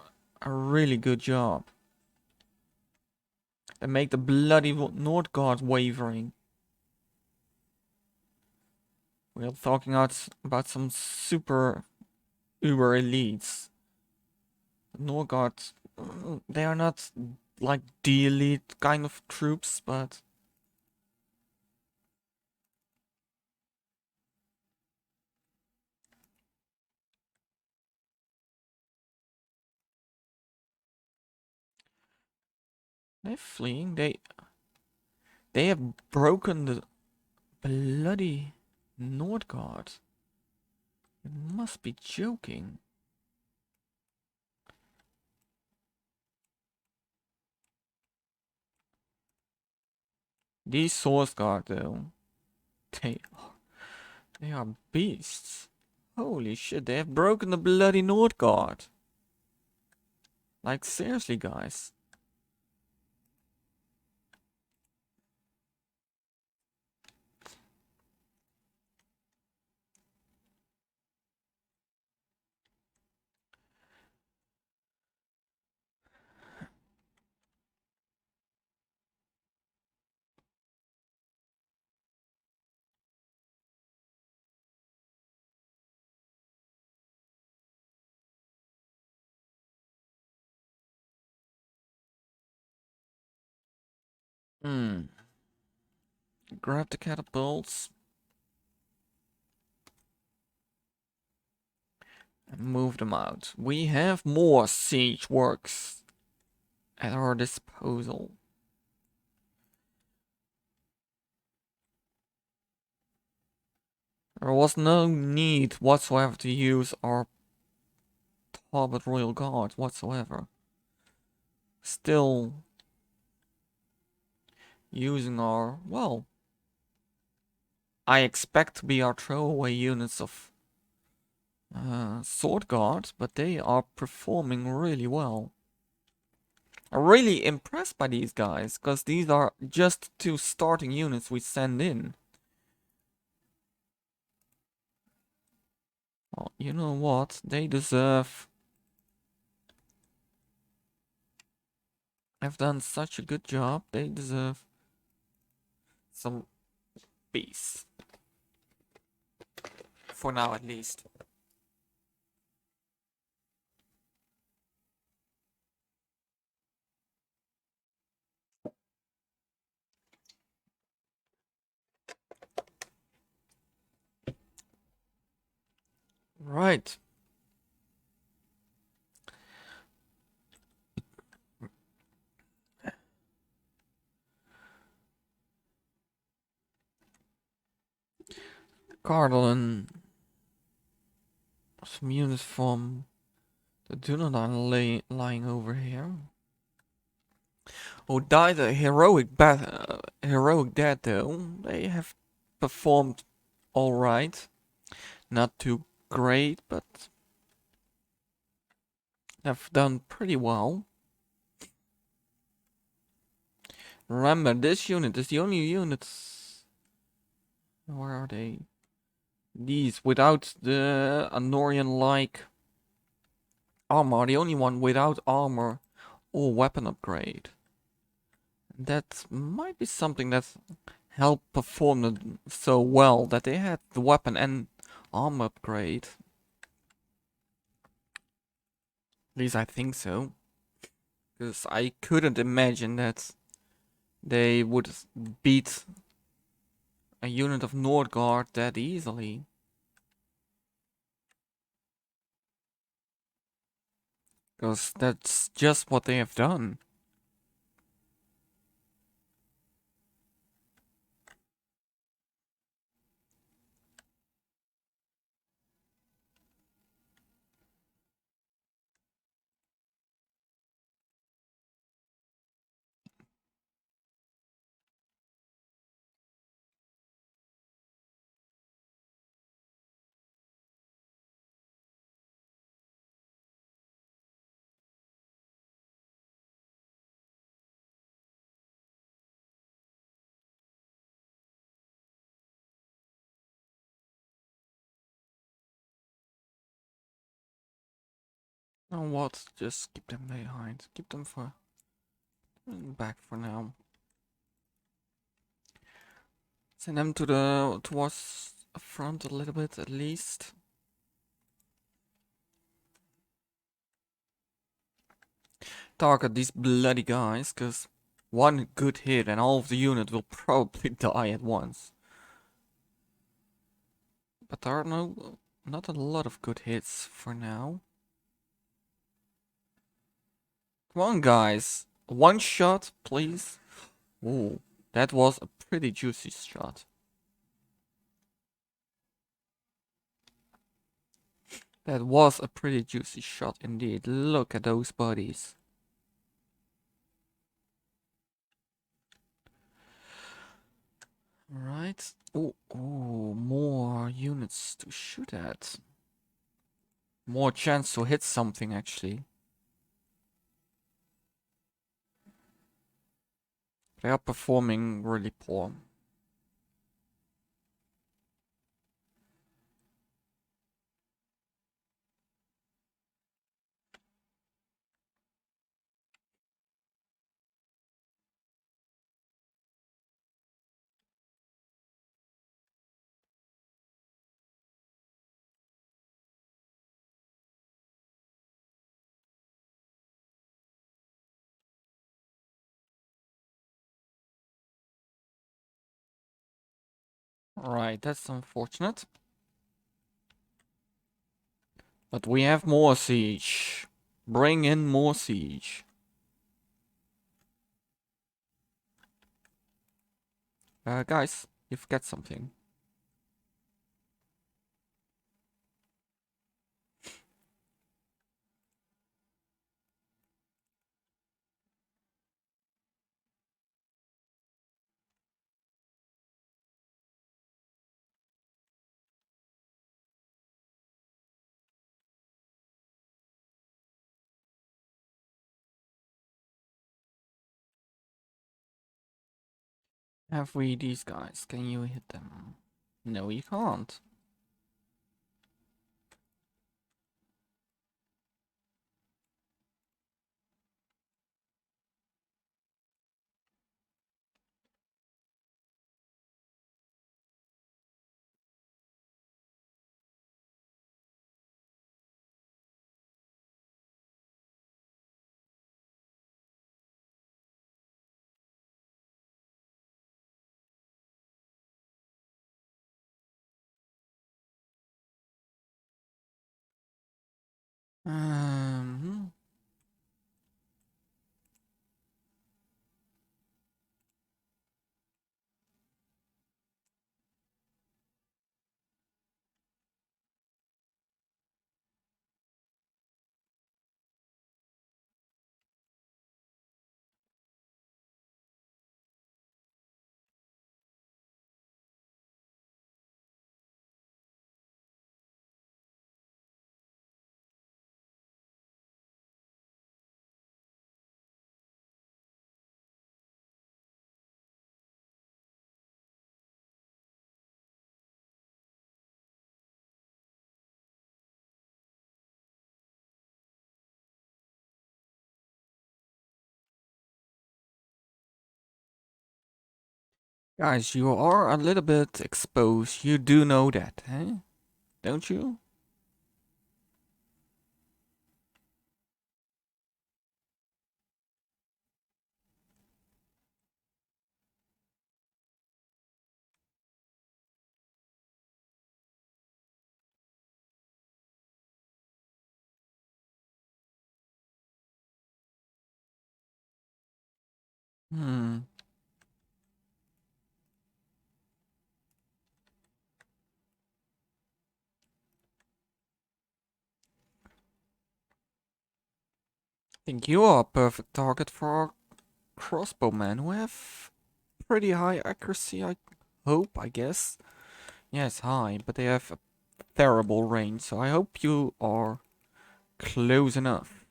really good job. They make the bloody Nord Guard wavering. We're talking about some super uber elites. The Nord Guard, they are not like the elite kind of troops, but they're fleeing. They have broken the bloody Nord Guard. You must be joking. These Source Guard though, they are beasts. Holy shit, they have broken the bloody Nord Guard. Like seriously, guys. Hmm. Grab the catapults. And move them out. We have more siege works at our disposal. There was no need whatsoever to use our Talbot Royal Guard whatsoever. Still using our, well, I expect to be our throwaway units of Sword Guard, but they are performing really well. I'm really impressed by these guys, because these are just 2 starting units we send in. Well, you know what? They deserve... Have done such a good job, they deserve some peace. For now at least. Right. Cardinal, some units from the Dunedain lying over here. Who died a heroic death though. They have performed alright. Not too great, but have done pretty well. Remember, this unit is the only unit. Where are they? These without the Anorian-like armor. The only one without armor or weapon upgrade. That might be something that helped perform it so well that they had the weapon and armor upgrade. At least I think so. Because I couldn't imagine that they would beat a unit of Nordguard that easily. Because that's just what they have done. Now what? Just keep them behind. Keep them for back for now. Send them to the towards the front a little bit at least. Target these bloody guys, cause one good hit and all of the unit will probably die at once. But there are not a lot of good hits for now. Come on, guys. One shot, please. Ooh, that was a pretty juicy shot. That was a pretty juicy shot indeed. Look at those bodies. Right. Oh, more units to shoot at. More chance to hit something, actually. They are performing really poor. Right, that's unfortunate. But we have more siege. Bring in more siege. Guys, you forget something. Have we these guys? Can you hit them? No, you can't. Hmm. Guys, you are a little bit exposed. You do know that, eh? Don't you? Hmm. I think you are a perfect target for crossbowmen who have pretty high accuracy, I hope, I guess. Yes, high, but they have a terrible range, so I hope you are close enough.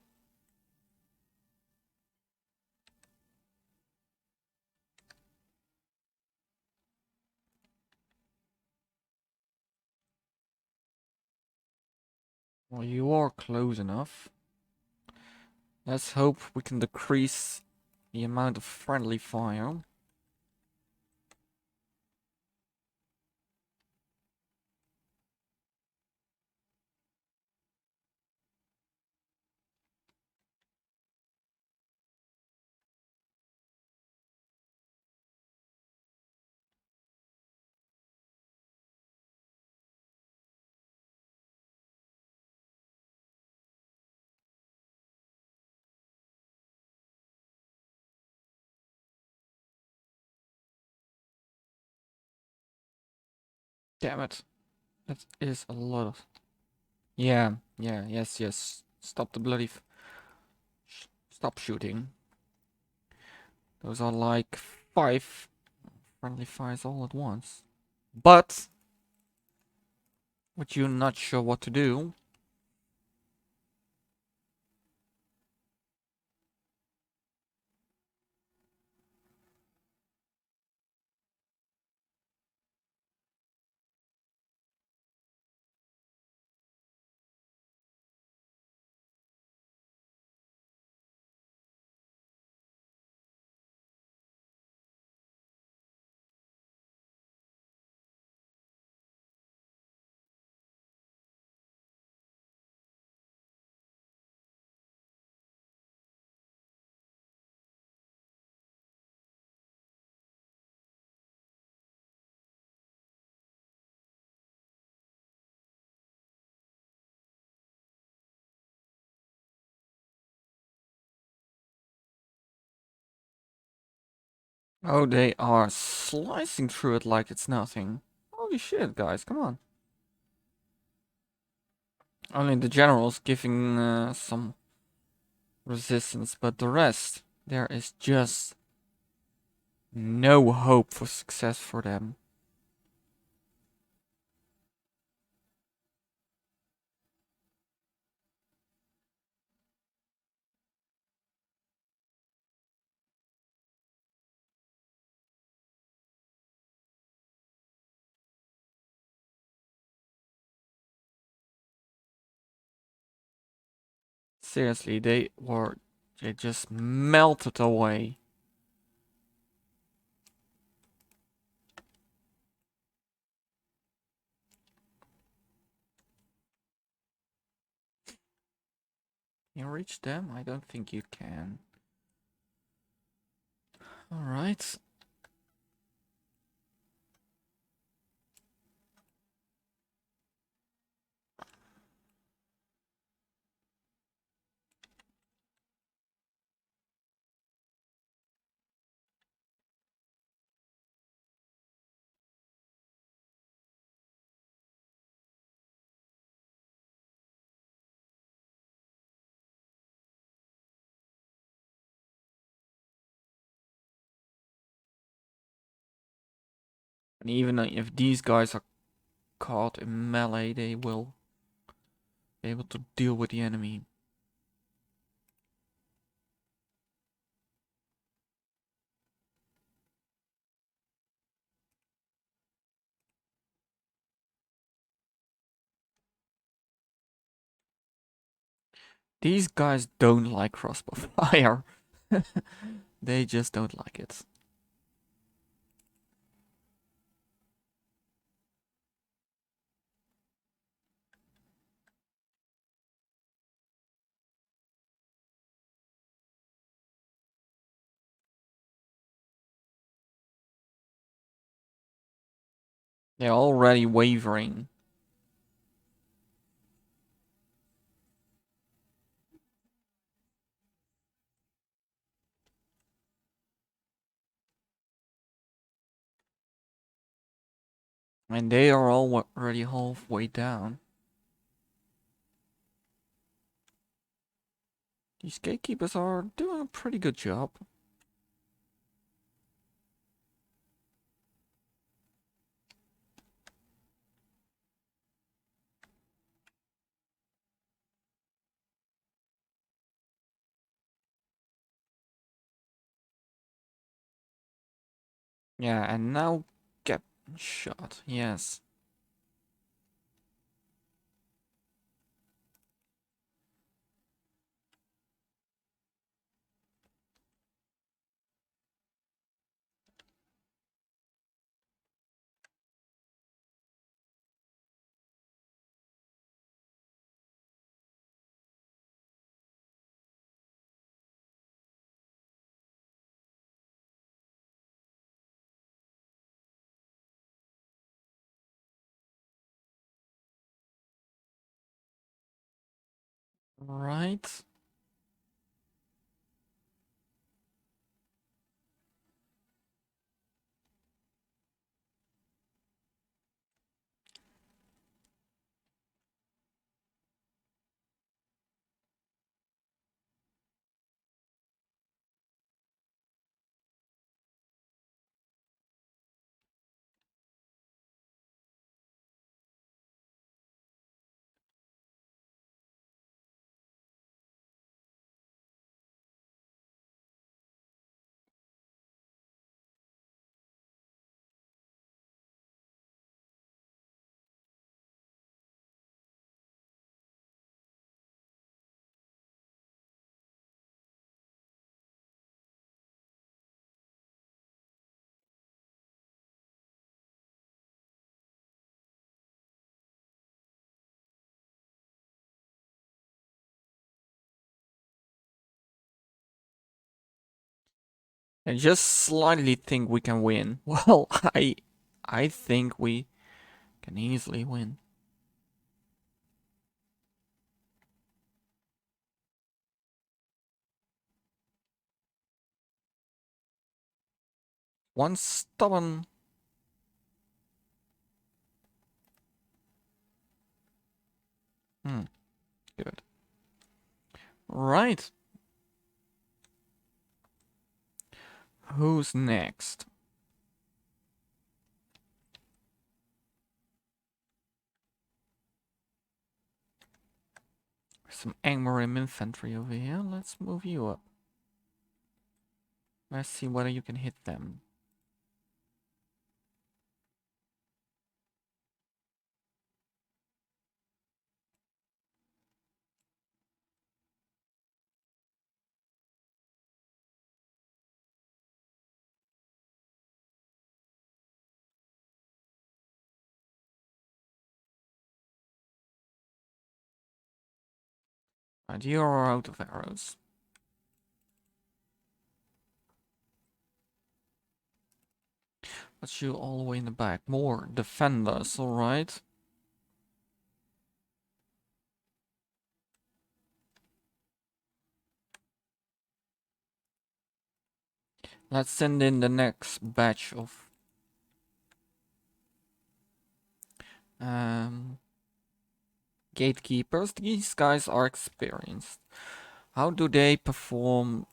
Well, you are close enough. Let's hope we can decrease the amount of friendly fire. Damn it. That is a lot of... Yeah, yeah, yes. Stop the bloody... Stop shooting. Those are like 5 friendly fires all at once. But, with you not sure what to do... Oh, they are slicing through it like it's nothing. Holy shit, guys, come on. Only the generals giving some resistance, but the rest, there is just no hope for success for them. Seriously, they just melted away. Can you reach them? I don't think you can. Alright. And even if these guys are caught in melee, they will be able to deal with the enemy. These guys don't like crossbow fire. They just don't like it. They're already wavering. And they are already halfway down. These gatekeepers are doing a pretty good job. Yeah, and now get shot. Yes. Right. I just slightly think we can win. Well, I think we can easily win. One stubborn. Good. Right. Who's next? Some Angmar infantry over here. Let's move you up. Let's see whether you can hit them. Right, you are out of arrows. But you all the way in the back. More defenders, alright. Let's send in the next batch of gatekeepers. These guys are experienced. How do they perform?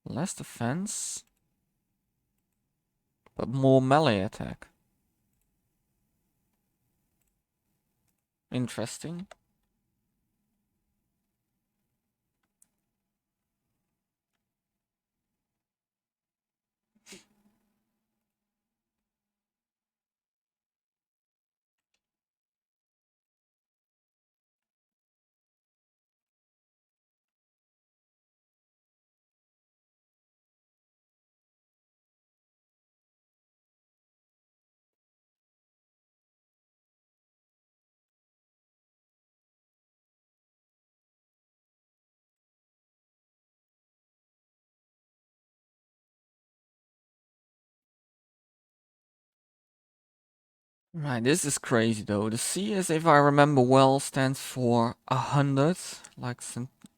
Less defense, but more melee attack. Interesting. Right, this is crazy though. The C is, if I remember well, stands for 100, like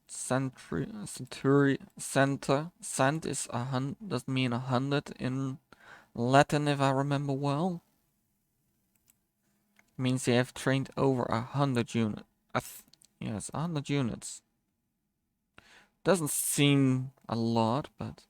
century, center. Cent is 100, doesn't mean 100 in Latin, if I remember well. It means they have trained over 100 units. Yes, 100 units. Doesn't seem a lot, but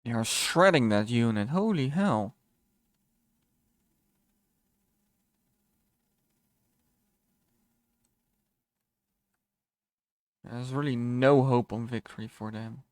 they are shredding that unit. Holy hell. There's really no hope on victory for them.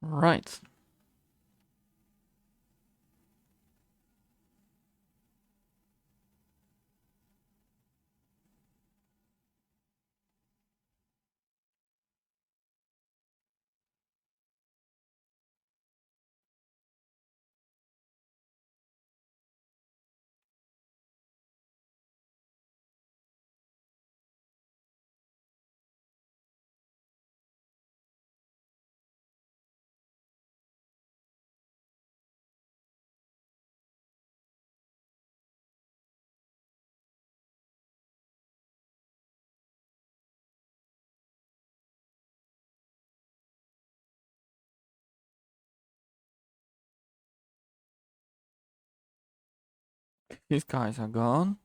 Right. These guys are gone.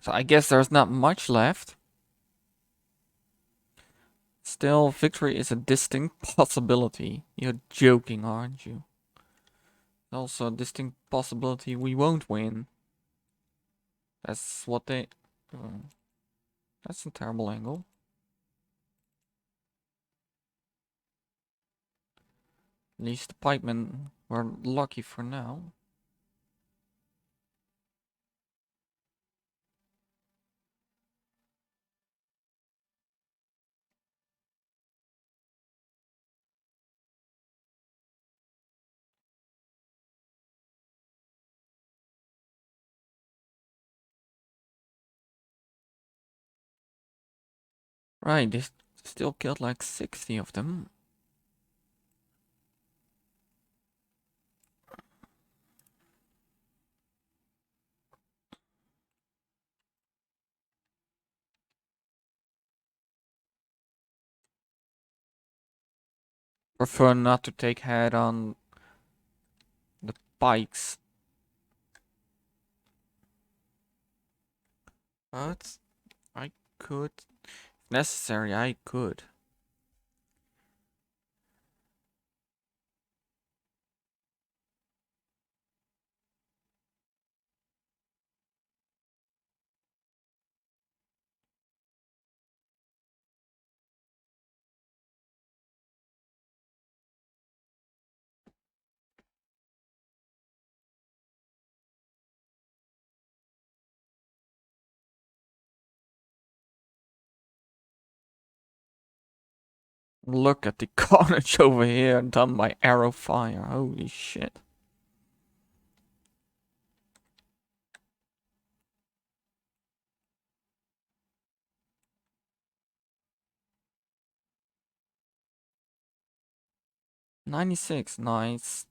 So I guess there's not much left. Still, victory is a distinct possibility. You're joking, aren't you? Also a distinct possibility we won't win. That's what they... that's a terrible angle. At least the pikemen were lucky for now. Right, they still killed like 60 of them. Prefer not to take head on the pikes. But I could, if necessary, I could. Look at the carnage over here done by arrow fire. Holy shit. $96, nice.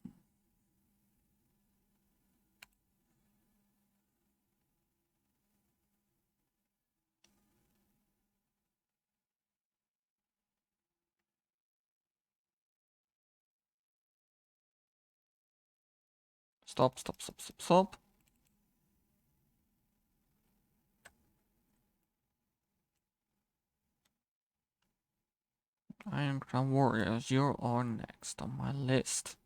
Stop, stop, stop, stop, stop. Iron Crown Warriors, you are next on my list.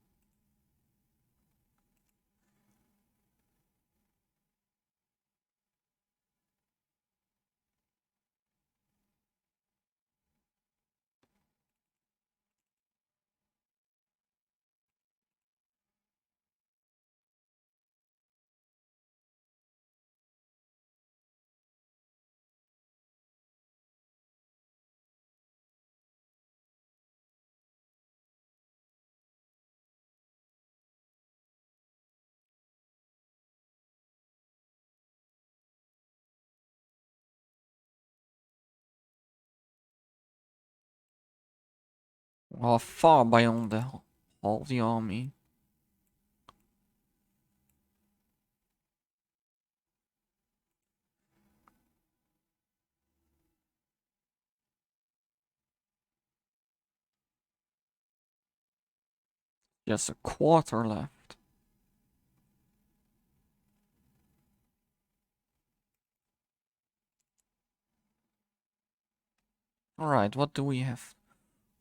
Well, far beyond all the army. Just a quarter left. Alright, what do we have?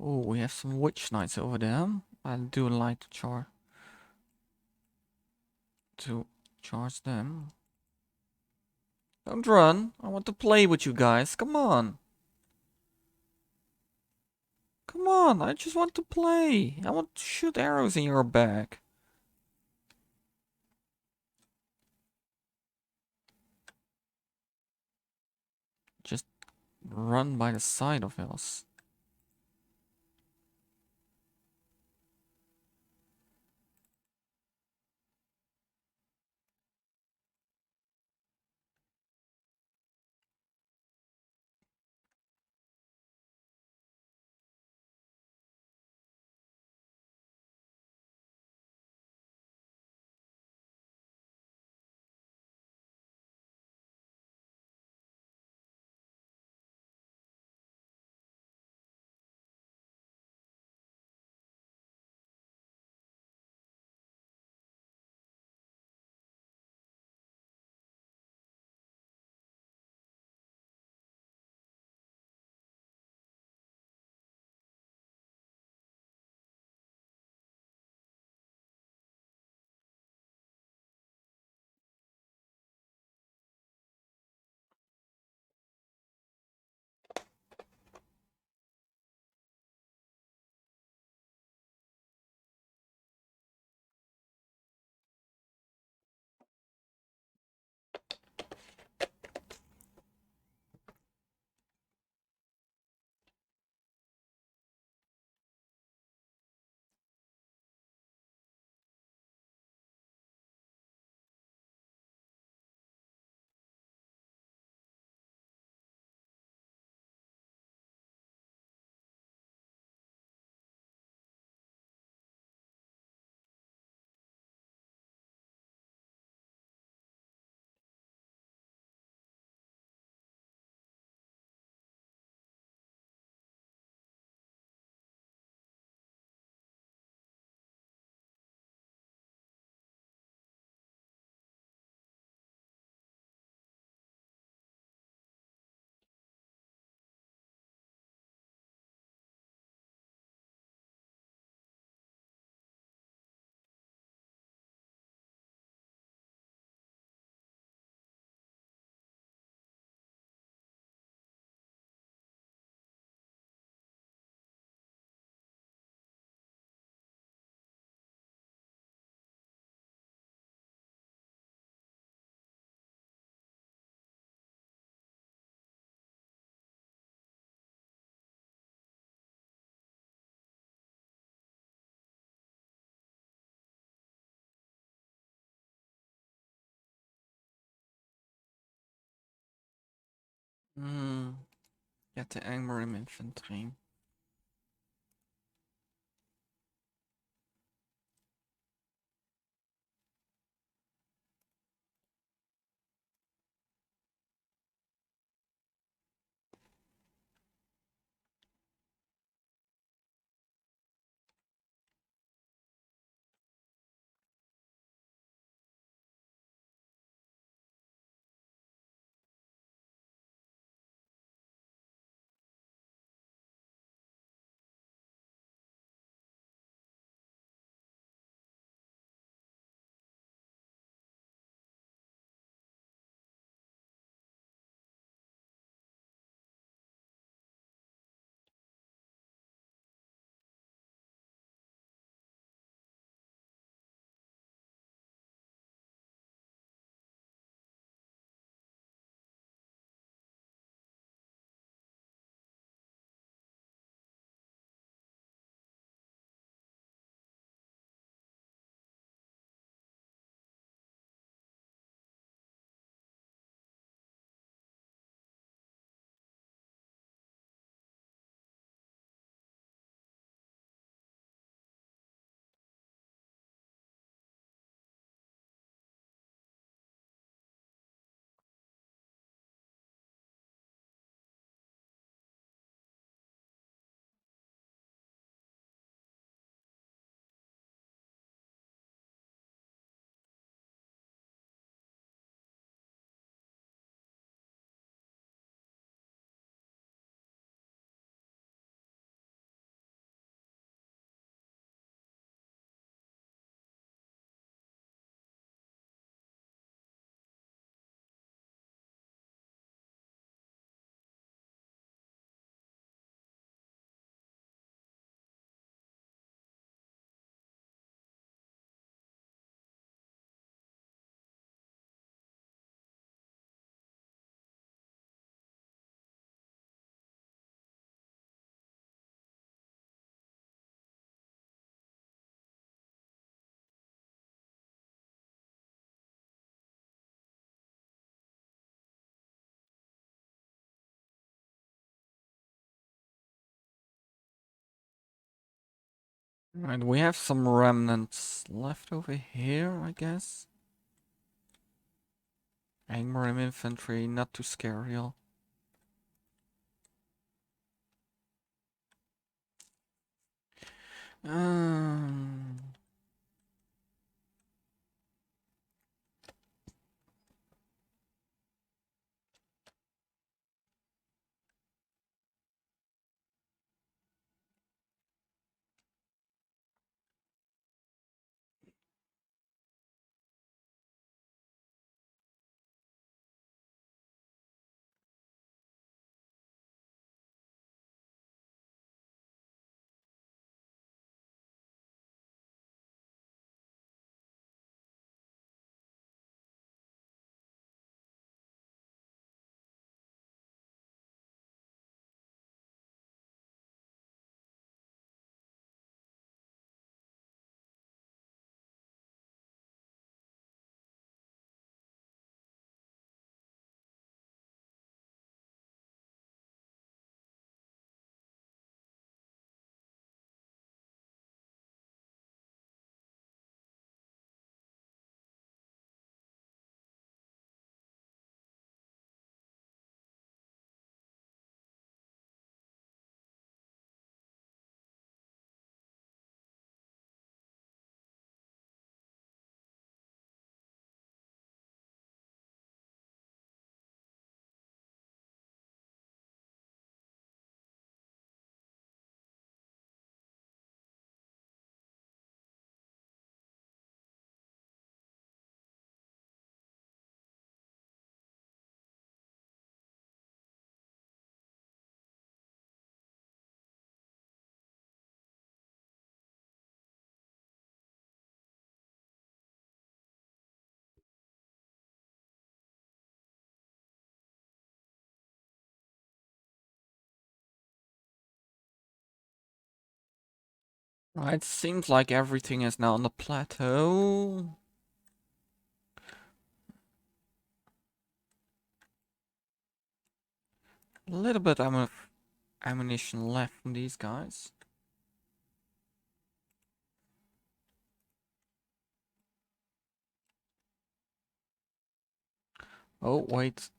Oh, we have some witch knights over there. I do like to charge them. Don't run. I want to play with you guys. Come on. Come on, I just want to play. I want to shoot arrows in your back. Just run by the side of us. Get the Angmar infantry. Right, we have some remnants left over here, I guess. Angmar infantry, not too scary. Um, it seems like everything is now on the plateau. A little bit of ammunition left from these guys. Oh, wait.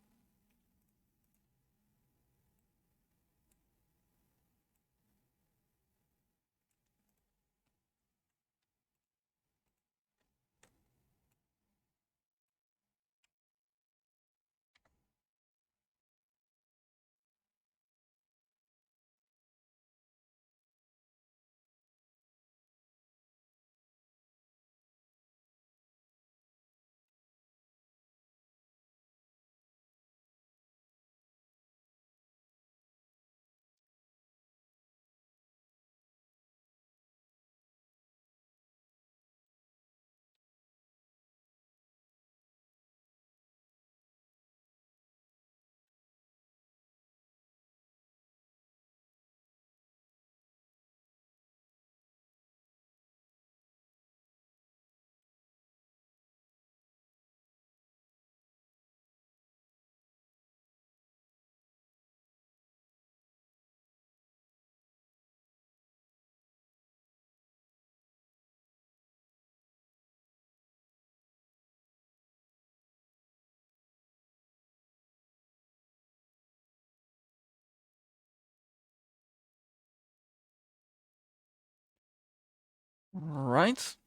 Right.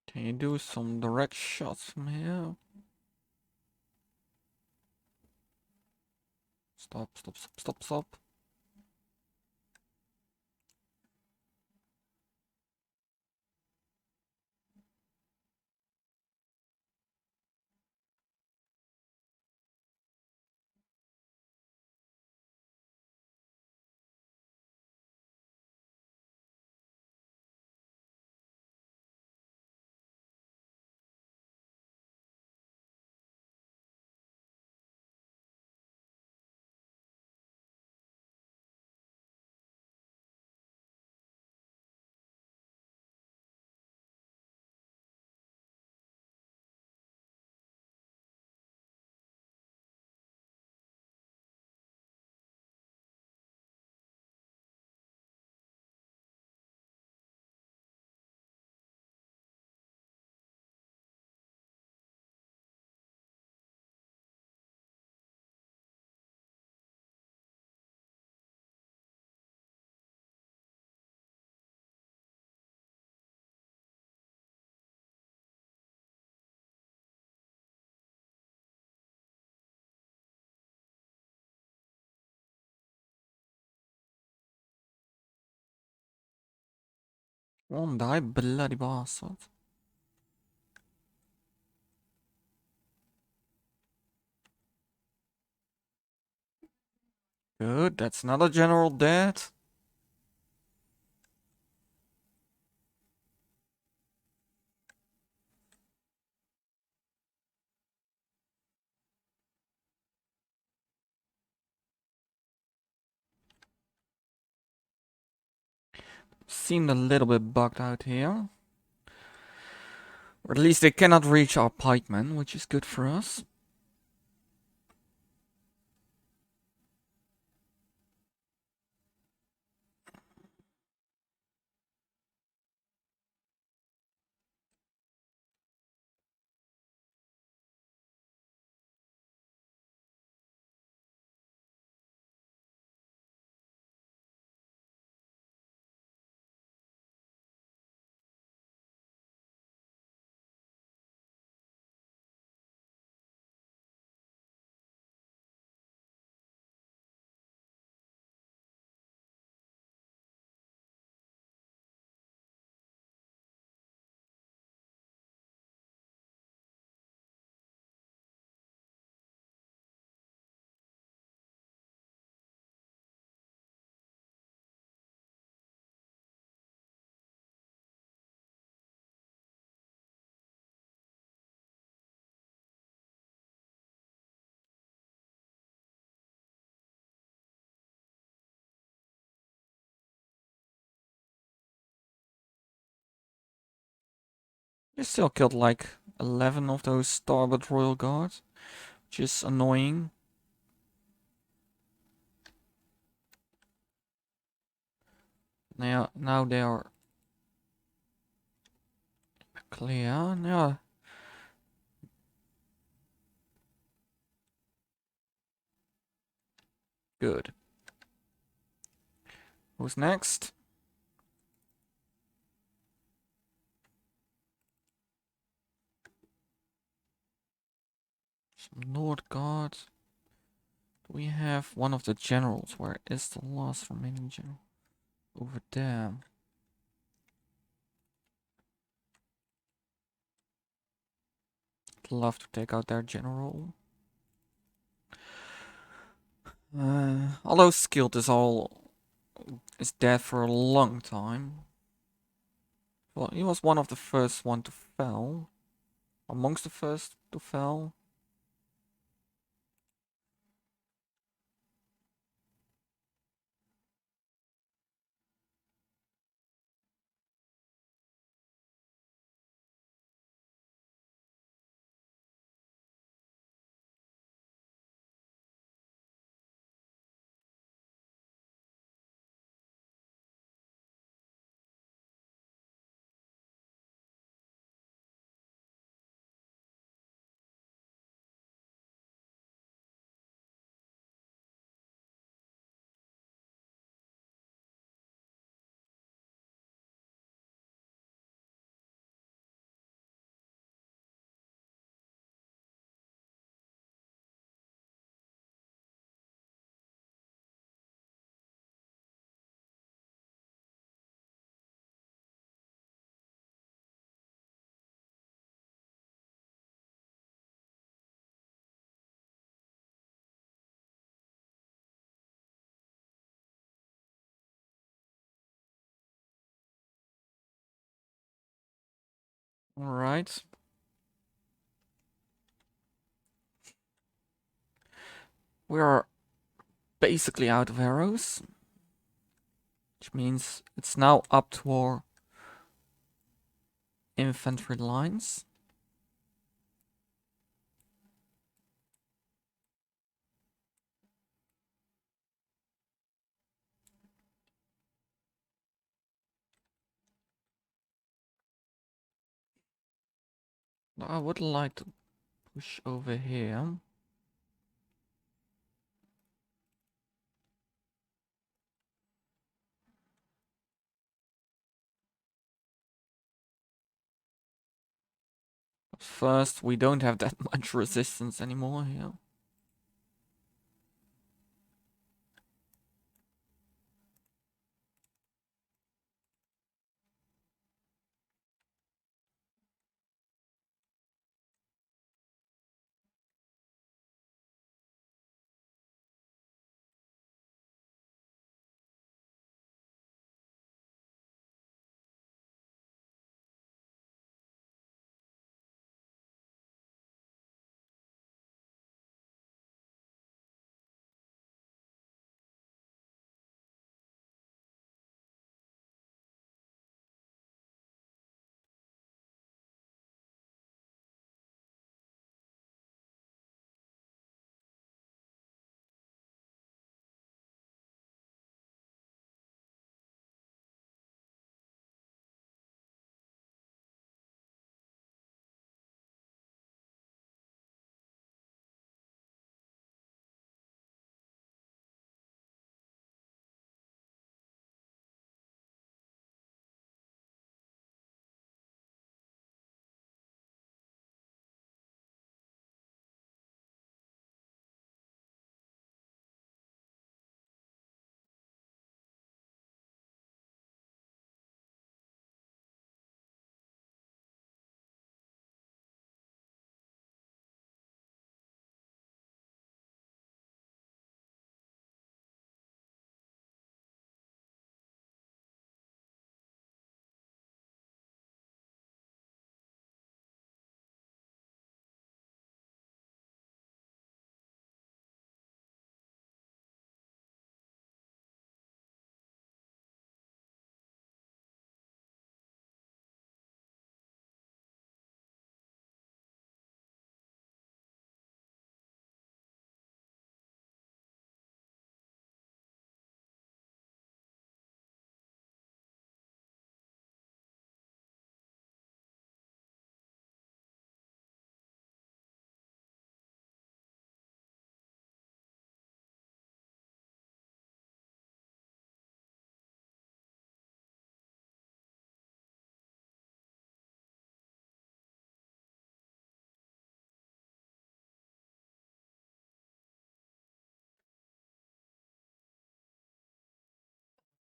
Can you do some direct shots from here? Stop, stop, stop, stop, stop. Won't die, bloody bastard. Good, that's another general dead. Seemed a little bit bugged out here. Or at least they cannot reach our pikemen, which is good for us. We still killed like 11 of those starboard royal guards, which is annoying. Now they are clear. Yeah. Good. Who's next? Some Nord guards. We have one of the generals. Where is the last remaining general? Over there. I'd love to take out their general. Although Skilled is dead for a long time. Well, he was one of the first one to fall. Amongst the first to fall. Alright. We are basically out of arrows. Which means it's now up to our infantry lines. I would like to push over here. First, we don't have that much resistance anymore here.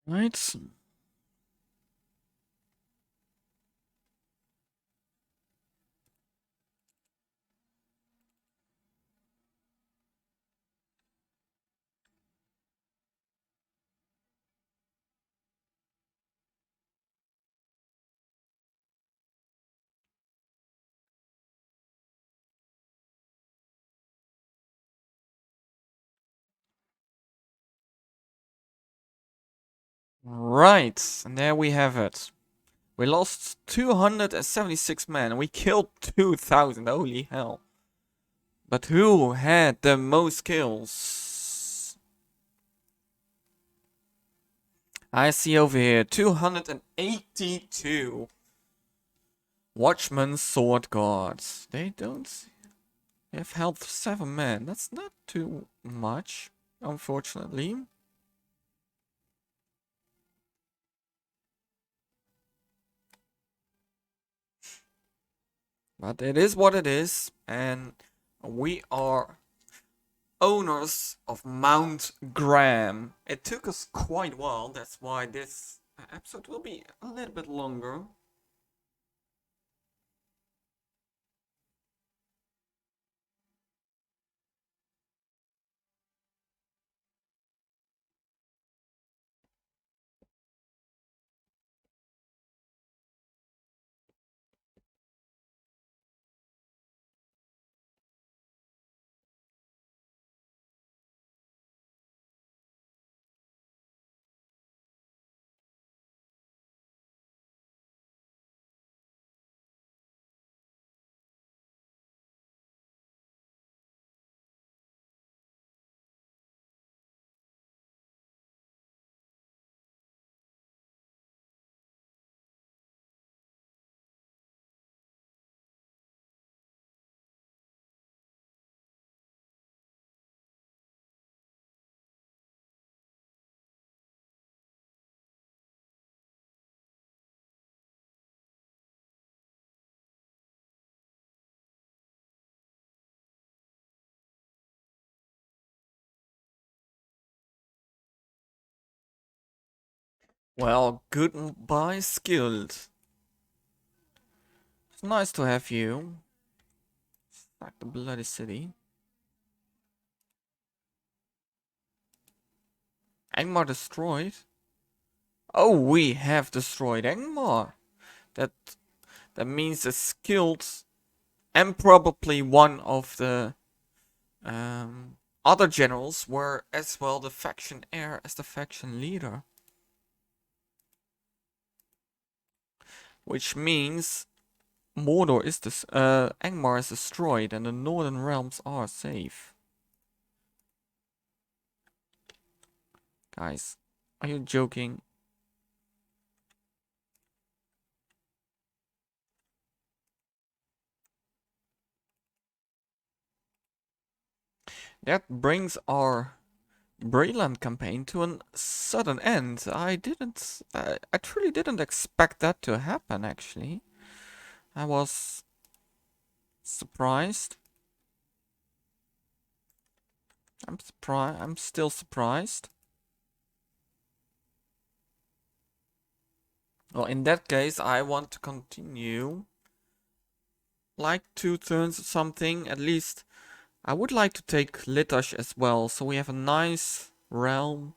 Right. Right, and there we have it. We lost 276 men and we killed 2,000. Holy hell. But who had the most kills? I see over here 282. Watchman Sword Guards. They don't have health 7 men. That's not too much, unfortunately. But it is what it is, and we are owners of Mount Graham. It took us quite a while, that's why this episode will be a little bit longer. Well, goodbye, skilled. It's nice to have you. Like the bloody city. Angmar destroyed? Oh, we have destroyed Angmar. That that means the skilled and probably one of the other generals were as well the faction heir as the faction leader. Which means Mordor is this Angmar is destroyed and the northern realms are safe. Guys, are you joking? That brings our Bree-land campaign to a sudden end. I truly didn't expect that to happen, actually. I was surprised. I'm still surprised. Well, in that case, I want to continue. Like 2 turns or something, at least. I would like to take Litash as well, so we have a nice realm.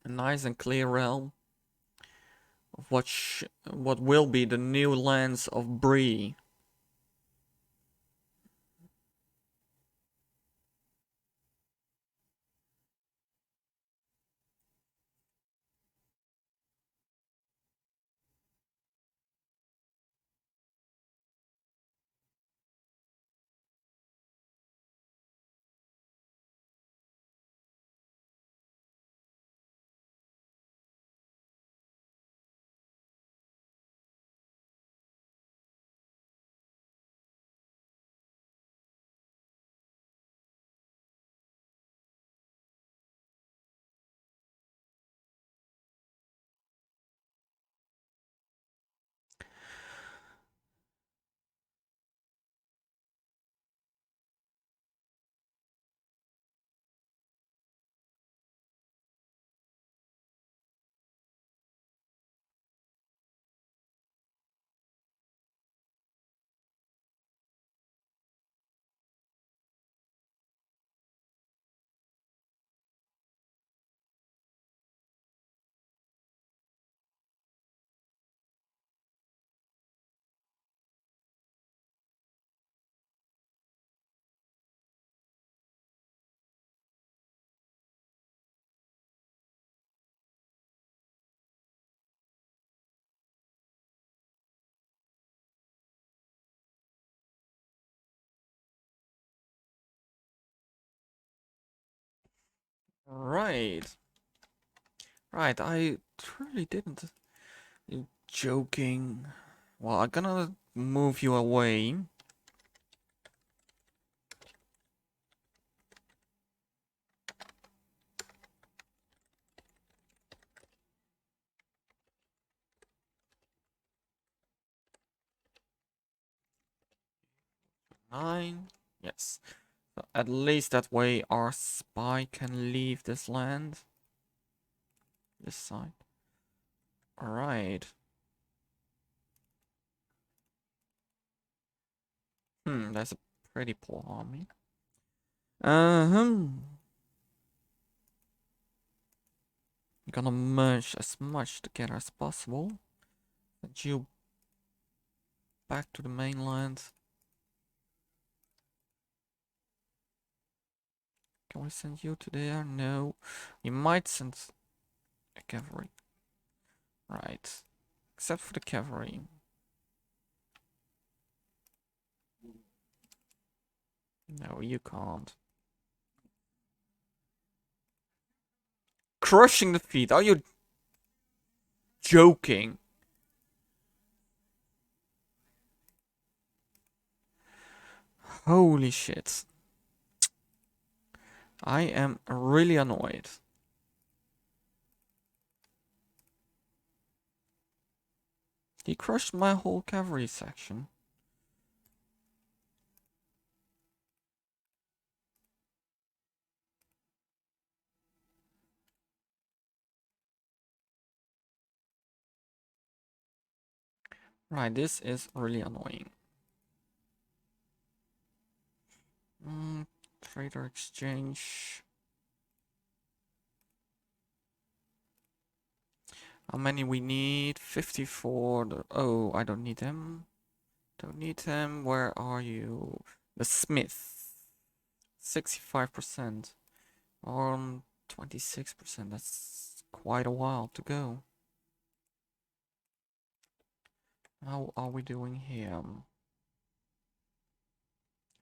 A nice and clear realm of what will be the new lands of Bree. Right. Right, I truly didn't. You joking. Well, I'm gonna move you away. Nine. Yes. So at least that way our spy can leave this land. This side. Alright. That's a pretty poor army. Gonna merge as much together as possible. Send you back to the mainland. Can we send you to there? No. We might send a cavalry. Right. Except for the cavalry. No, you can't. Crushing defeat. Are you joking? Holy shit. I am really annoyed. He crushed my whole cavalry section. Right, this is really annoying. Trader exchange. How many we need? 54. Oh, I don't need them. Don't need them. Where are you? The smith. 65%. On 26%. That's quite a while to go. How are we doing here?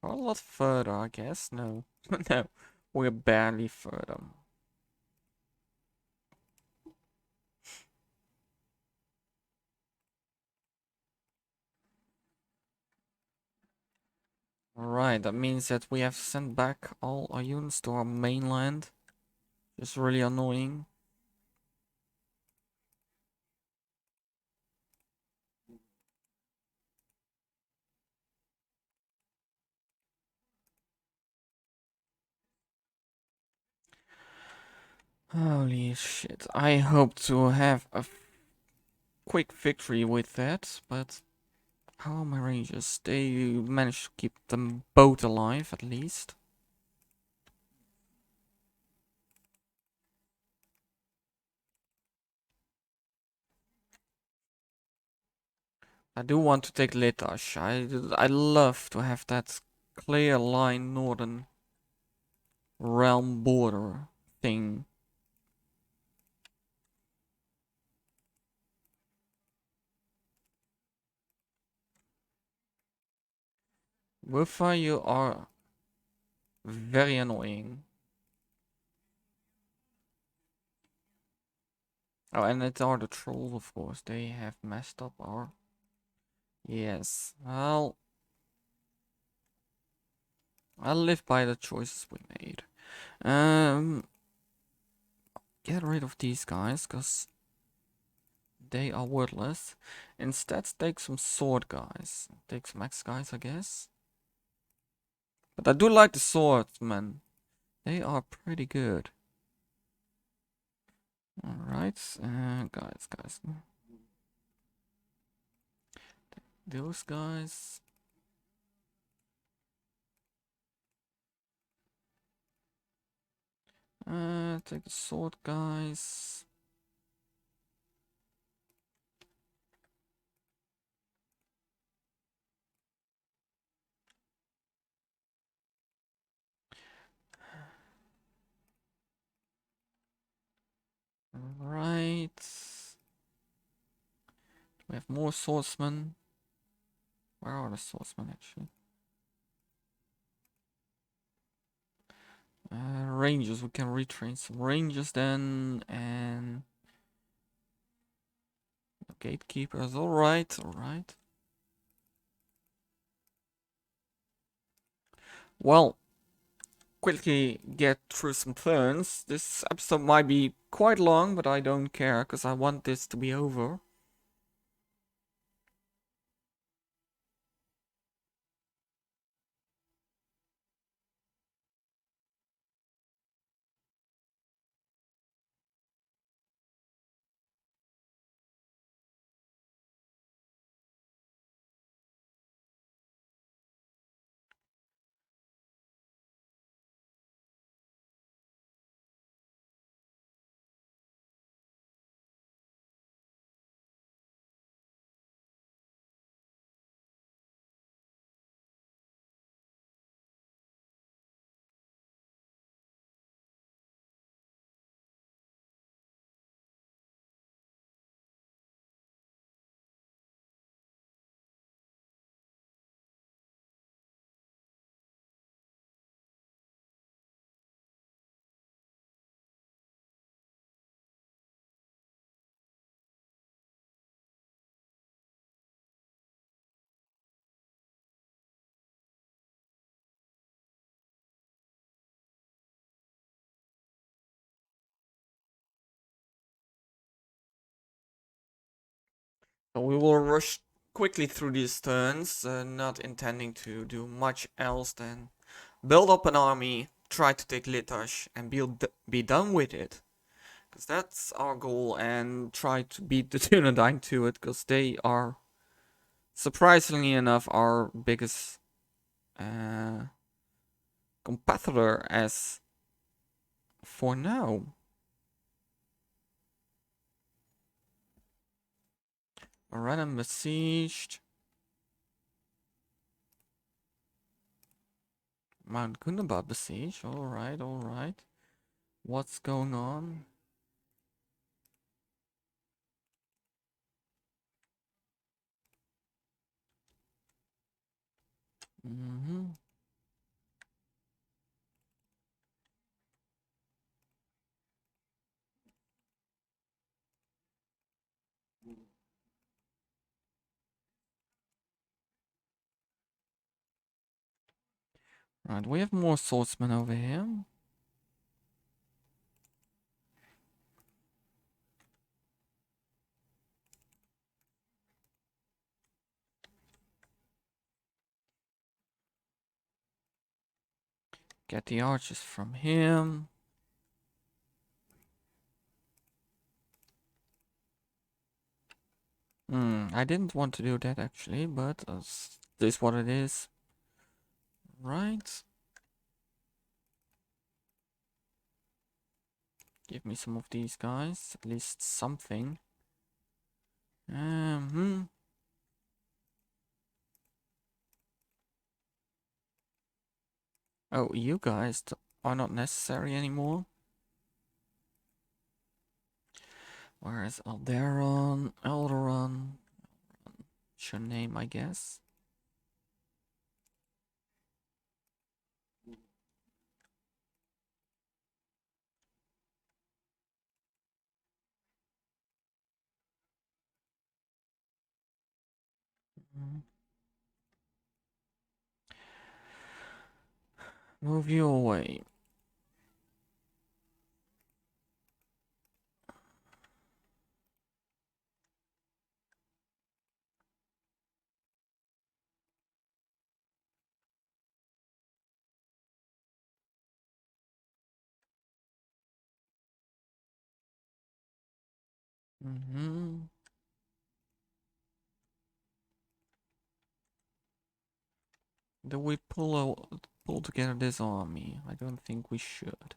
We're a lot further, I guess. No. No. We're barely further. Right, that means that we have sent back all our units to our mainland. It's really annoying. Holy shit. I hope to have a quick victory with that, but how are my rangers? They managed to keep them both alive, at least. I do want to take Litash. I love to have that clear line northern realm border thing. Woofa, you are very annoying. Oh, and it are the trolls, of course. They have messed up our... Yes, well... I'll live by the choices we made. Get rid of these guys, because they are worthless. Instead, take some sword guys. Take some axe guys, I guess. But I do like the swordsmen. They are pretty good. Alright, guys. Those guys. Take the sword guys. Right. We have more swordsmen. Where are the swordsmen actually? Rangers, we can retrain some rangers then, and gatekeepers. Alright, alright. Well, quickly get through some turns. This episode might be quite long, but I don't care, because I want this to be over. So we will rush quickly through these turns, not intending to do much else than build up an army, try to take Litash, and be done with it. Because that's our goal, and try to beat the Dunedain to it, because they are, surprisingly enough, our biggest competitor as for now. Random besieged. Mount Gundabad besieged. Alright, alright. What's going on? Right, we have more swordsmen over here. Get the archers from him. I didn't want to do that actually, but this is what it is. Right. Give me some of these guys, at least something. Oh, you guys are not necessary anymore. Where is Alderon? Elderon? It's your name, I guess. Move you away. Do we pull together this army? I don't think we should.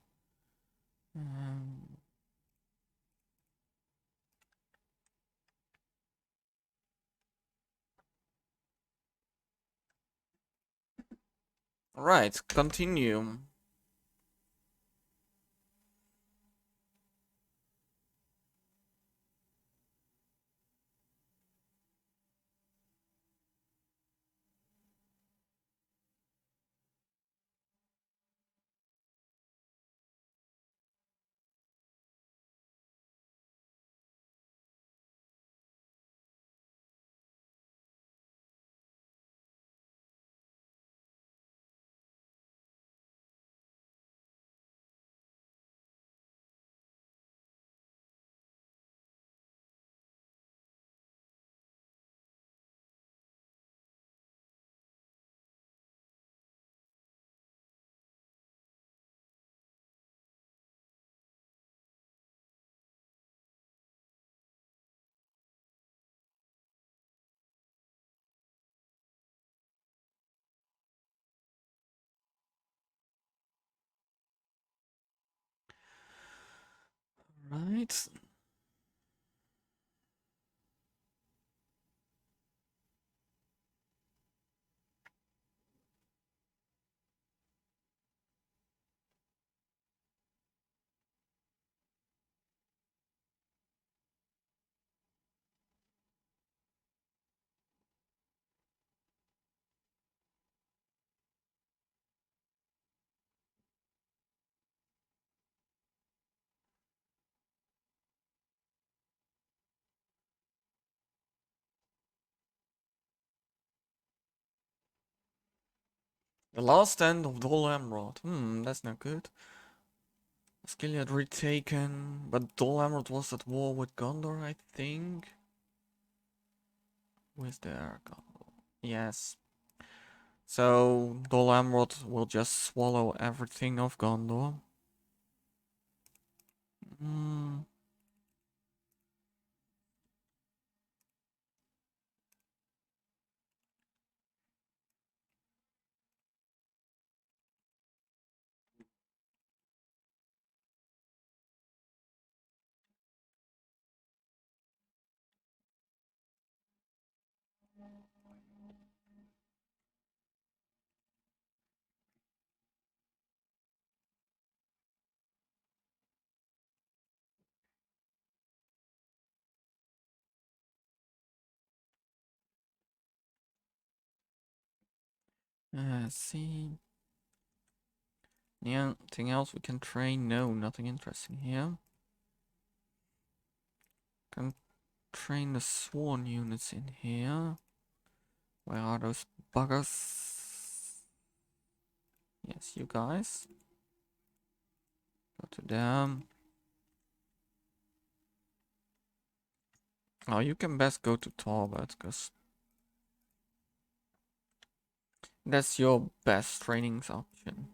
Right, continue. Right. The last stand of Dol Amrod. That's not good. Gilead retaken, but Dol Amrod was at war with Gondor, I think. Where's there? Gondor? Yes. So Dol Amrod will just swallow everything of Gondor. Hmm. See. Yeah, anything else we can train? No, nothing interesting here. Can train the sworn units in here. Where are those buggers? Yes, you guys. Go to them. Oh, you can best go to Talbot, because that's your best training option.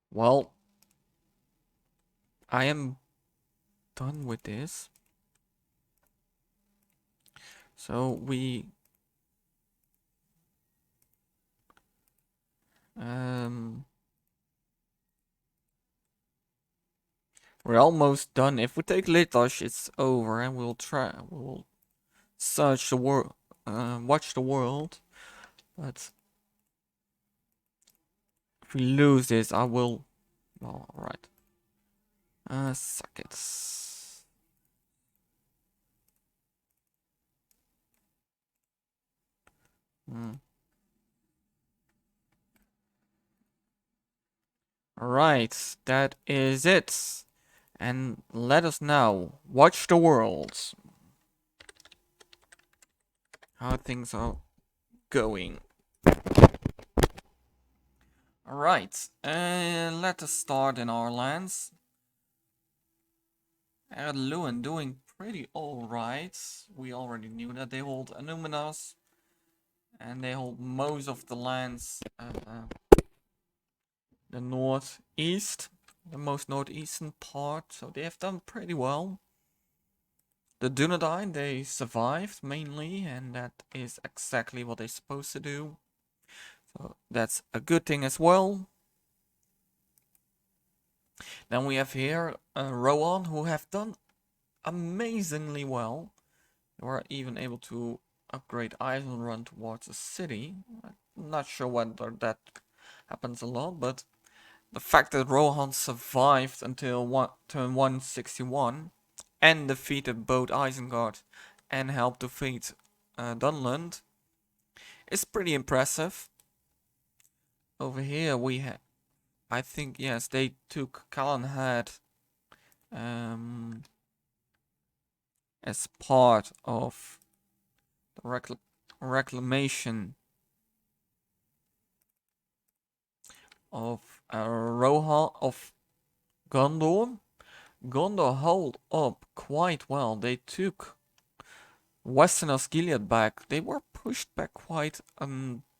Well, I am done with this. So we're almost done. If we take Litosh, it's over, and we'll search the world, watch the world. But if we lose this, I will. Well, alright. Suck it. Alright, that is it. And let us now watch the world. How things are going. Alright, let us start in our lands. Ar-Adunaim doing pretty alright. We already knew that they hold Anuminas. And they hold most of the lands the northeast. The most northeastern part. So they have done pretty well. The Dunedain, they survived mainly. And that is exactly what they're supposed to do. So that's a good thing as well. Then we have here Rohan, who have done amazingly well. They were even able to upgrade Rhun towards a city. I'm not sure whether that happens a lot, but the fact that Rohan survived until turn 161 and defeated both Isengard and helped defeat Dunland is pretty impressive. Over here we have, I think, yes, they took Calenhead as part of the reclamation of Rohan of Gondor. Gondor held up quite well. They took Western Gilead back. They were pushed back quite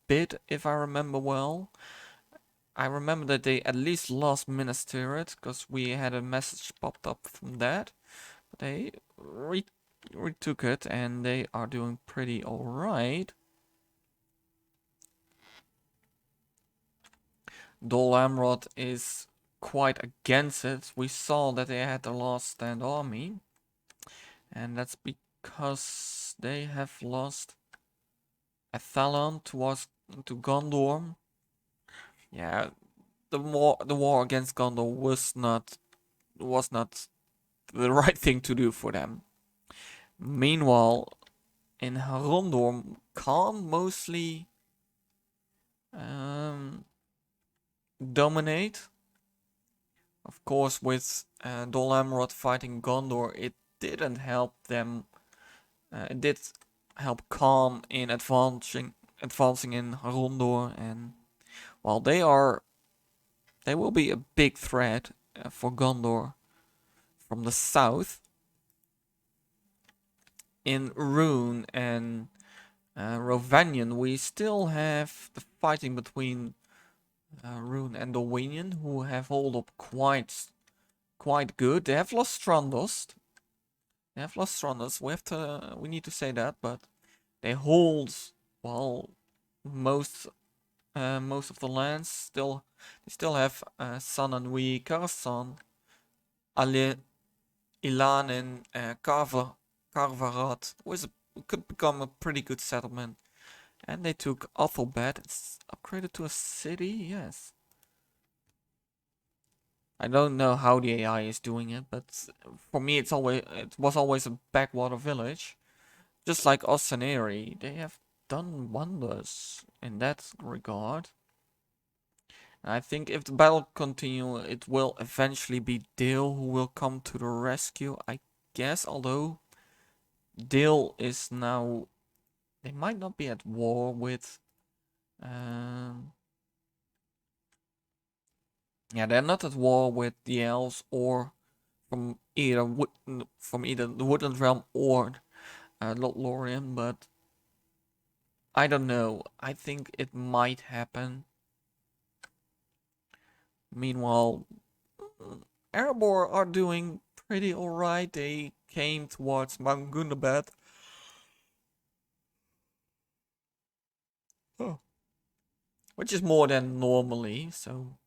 bit, if I remember well. I remember that they at least lost Minas Tirith, because we had a message popped up from that. But they retook it, and they are doing pretty alright. Dol Amroth is quite against it. We saw that they had the last stand army. And that's because they have lost Athalan to Gondor. Yeah, the war against Gondor was not the right thing to do for them. Meanwhile, in Harondor, Khan mostly dominate. Of course, with Dol Amroth fighting Gondor, it didn't help them. It did help Khan in advancing in Harondor, and while they will be a big threat for Gondor from the south. In Rhun and Rovanion, we still have the fighting between Rhun and Dorwinion, who have held up quite good. They have lost Strandost. We need to say that, but they hold, well, most of the lands. They still have San and Wee, Karasan, Ilan, and Carvarat, could become a pretty good settlement. And they took Athelbad. It's upgraded to a city, yes. I don't know how the AI is doing it, but for me it was always a backwater village. Just like Osaneri, they have done wonders in that regard. And I think if the battle continues, it will eventually be Dale who will come to the rescue, I guess. Although Dale is now, they might not be at war with. Yeah, they're not at war with the elves or from either the Woodland Realm or Lothlorien, but I don't know. I think it might happen. Meanwhile, Erebor are doing pretty alright. They came towards Mount Gundabad. Oh. Which is more than normally, so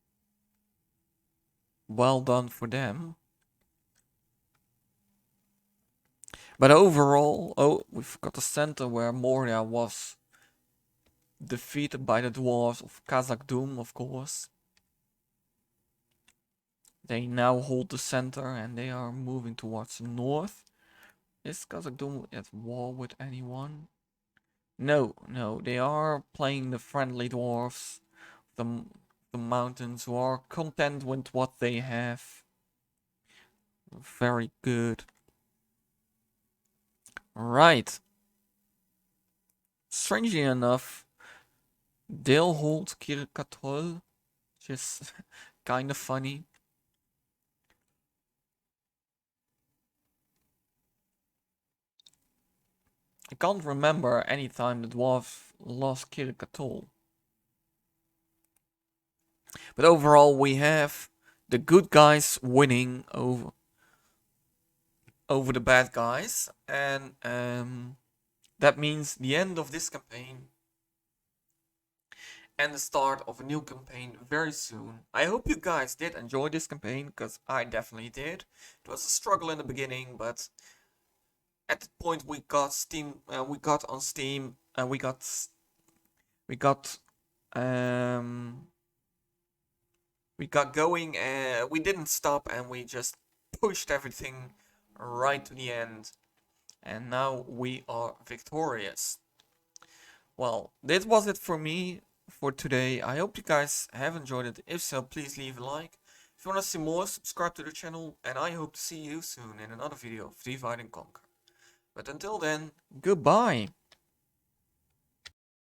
well done for them. But overall, oh, we've got the center where Moria was defeated by the Dwarves of Khazad-Dûm, of course. They now hold the center and they are moving towards the north. Is Khazad-Dûm at war with anyone? No, they are playing the friendly dwarves, the mountains, who are content with what they have. Very good. Right. Strangely enough, they'll hold Kirkatol, which is kind of funny. I can't remember any time the dwarf lost Kirkatol. But overall, we have the good guys winning over the bad guys, and that means the end of this campaign and the start of a new campaign very soon. I hope you guys did enjoy this campaign, because I definitely did. It was a struggle in the beginning, but at the point we got on Steam, and we got going, and we didn't stop, and we just pushed everything right to the end, and now we are victorious. Well, this was it for me for today. I hope you guys have enjoyed it. If so, please leave a like. If you want to see more, subscribe to the channel, and I hope to see you soon in another video of Divide and Conquer. But until then, goodbye!